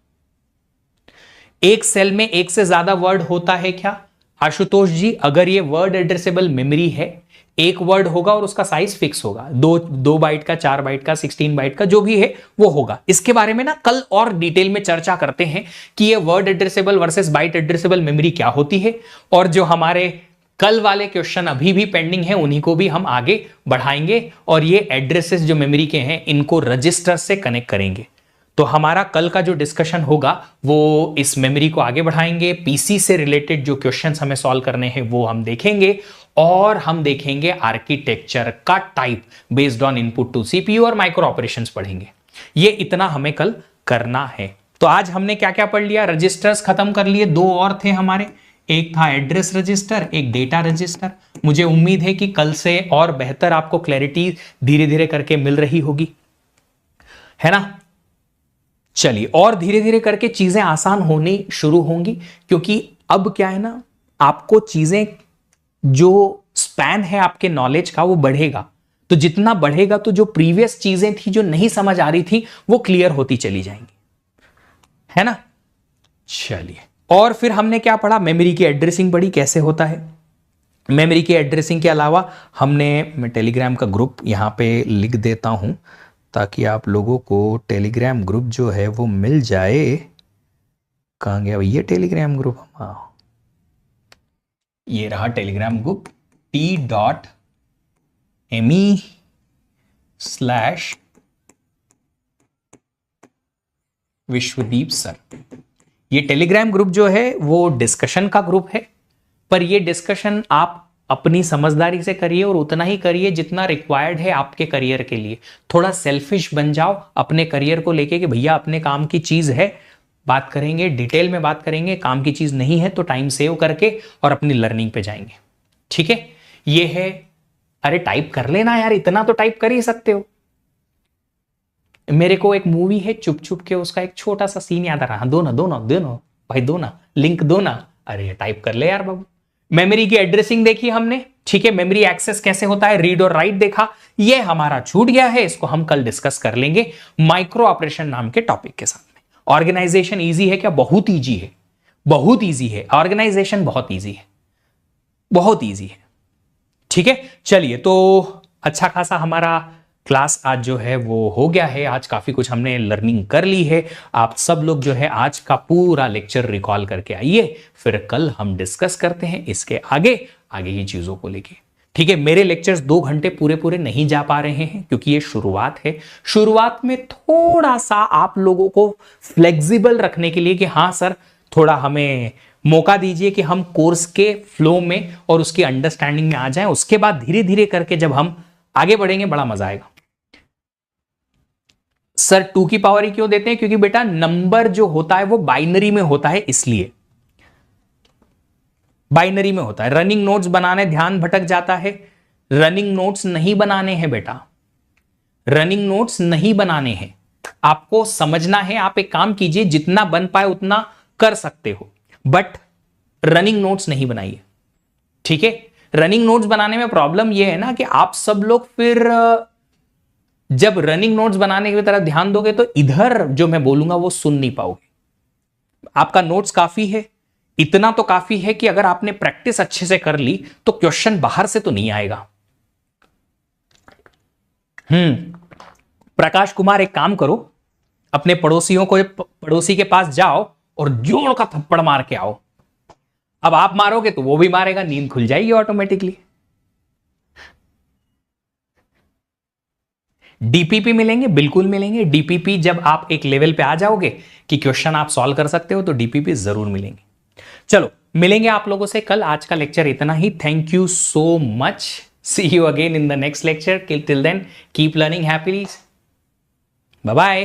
एक सेल में एक से ज्यादा वर्ड होता है क्या आशुतोष जी? अगर ये वर्ड एड्रेसेबल मेमोरी है, एक वर्ड होगा और उसका साइज फिक्स होगा, 2 बाइट का, 4 बाइट का, 16 बाइट का, जो भी है वो होगा। इसके बारे में ना कल और डिटेल में चर्चा करते हैं कि ये word addressable versus byte addressable memory क्या होती है, और जो हमारे कल वाले क्वेश्चन अभी भी पेंडिंग है उन्हीं को भी हम आगे बढ़ाएंगे, और ये एड्रेसेस जो मेमोरी के हैं इनको रजिस्टर से कनेक्ट करेंगे। तो हमारा कल का जो डिस्कशन होगा वो इस मेमोरी को आगे बढ़ाएंगे, पीसी से रिलेटेड जो क्वेश्चंस हमें सॉल्व करने हैं वो हम देखेंगे, और हम देखेंगे आर्किटेक्चर का type based on input to CPU, और माइक्रो ऑपरेशंस पढ़ेंगे। ये इतना हमें कल करना है। तो आज हमने क्या क्या पढ़ लिया? रजिस्टर्स खत्म कर लिए, 2 और थे हमारे, एक था एड्रेस रजिस्टर, एक डेटा रजिस्टर। मुझे उम्मीद है कि कल से और बेहतर आपको क्लैरिटी धीरे धीरे करके मिल रही होगी, है ना। चलिए, और धीरे धीरे करके चीजें आसान होनी शुरू होंगी, क्योंकि अब क्या है ना, आपको चीजें जो स्पैन है आपके नॉलेज का वो बढ़ेगा। तो जितना बढ़ेगा तो जो प्रीवियस चीजें थी जो नहीं समझ आ रही थी वो क्लियर होती चली जाएंगी, है ना। चलिए, और फिर हमने क्या पढ़ा? मेमोरी की एड्रेसिंग पढ़ी, कैसे होता है। मेमोरी की एड्रेसिंग के अलावा मैं टेलीग्राम का ग्रुप यहां पे लिख देता हूं ताकि आप लोगों को टेलीग्राम ग्रुप जो है वो मिल जाए। कहाँ गया ये टेलीग्राम ग्रुप? हाँ, ये रहा टेलीग्राम ग्रुप, t.me/विश्वदीप सर। ये टेलीग्राम ग्रुप जो है वो डिस्कशन का ग्रुप है, पर ये डिस्कशन आप अपनी समझदारी से करिए और उतना ही करिए जितना रिक्वायर्ड है आपके करियर के लिए। थोड़ा सेल्फिश बन जाओ अपने करियर को लेके कि भैया अपने काम की चीज है, बात करेंगे, डिटेल में बात करेंगे, काम की चीज नहीं है तो टाइम सेव करके और अपनी लर्निंग पे जाएंगे, ठीक है। ये है, अरे टाइप कर लेना यार, इतना तो टाइप कर ही सकते हो। मेरे को एक मूवी है चुप चुप के, उसका एक छोटा सा सीन याद आ रहा, दो ना भाई, दो ना लिंक, दो ना। अरे टाइप कर ले यार बाबू। मेमोरी की एड्रेसिंग देखी हमने, ठीक है। मेमोरी एक्सेस कैसे होता है, रीड और राइट देखा, ये हमारा छूट गया है, इसको हम कल डिस्कस कर लेंगे माइक्रो ऑपरेशन नाम के टॉपिक के साथ में। ऑर्गेनाइजेशन इजी है क्या, बहुत इजी है, बहुत इजी है। ऑर्गेनाइजेशन बहुत इजी है, बहुत इजी है, ठीक है। चलिए, तो अच्छा खासा हमारा क्लास आज जो है वो हो गया है। आज काफी कुछ हमने लर्निंग कर ली है। आप सब लोग जो है आज का पूरा लेक्चर रिकॉल करके आइए, फिर कल हम डिस्कस करते हैं इसके आगे आगे की चीजों को लेके, ठीक है। मेरे लेक्चर्स 2 घंटे पूरे पूरे नहीं जा पा रहे हैं क्योंकि ये शुरुआत है। शुरुआत में थोड़ा सा आप लोगों को फ्लेक्सिबल रखने के लिए कि हाँ सर, थोड़ा हमें मौका दीजिए कि हम कोर्स के फ्लो में और उसकी अंडरस्टैंडिंग में आ जाएं। उसके बाद धीरे धीरे करके जब हम आगे बढ़ेंगे बड़ा मजा आएगा। सर 2 की पावर ही क्यों देते हैं, क्योंकि बेटा नंबर जो होता है वो बाइनरी में होता है, इसलिए बाइनरी में होता है। रनिंग नोट्स बनाने ध्यान भटक जाता है, रनिंग नोट्स नहीं बनाने हैं बेटा, रनिंग नोट्स नहीं बनाने हैं, आपको समझना है। आप एक काम कीजिए, जितना बन पाए उतना कर सकते हो, बट रनिंग नोट्स नहीं बनाइए, ठीक है। रनिंग नोट्स बनाने में प्रॉब्लम यह है ना कि आप सब लोग फिर जब रनिंग नोट्स बनाने की तरफ ध्यान दोगे तो इधर जो मैं बोलूंगा वो सुन नहीं पाओगे। आपका नोट्स काफी है, इतना तो काफी है कि अगर आपने प्रैक्टिस अच्छे से कर ली तो क्वेश्चन बाहर से तो नहीं आएगा। प्रकाश कुमार, एक काम करो, अपने पड़ोसी के पास जाओ और जोर का थप्पड़ मार के आओ। अब आप मारोगे तो वो भी मारेगा, नींद खुल जाएगी ऑटोमेटिकली। डीपीपी मिलेंगे, बिल्कुल मिलेंगे। डीपीपी जब आप एक लेवल पे आ जाओगे कि क्वेश्चन आप सॉल्व कर सकते हो तो डीपीपी जरूर मिलेंगे। चलो, मिलेंगे आप लोगों से कल। आज का लेक्चर इतना ही। Thank you so much. See you again in the next lecture. Till then keep learning happily. Bye bye.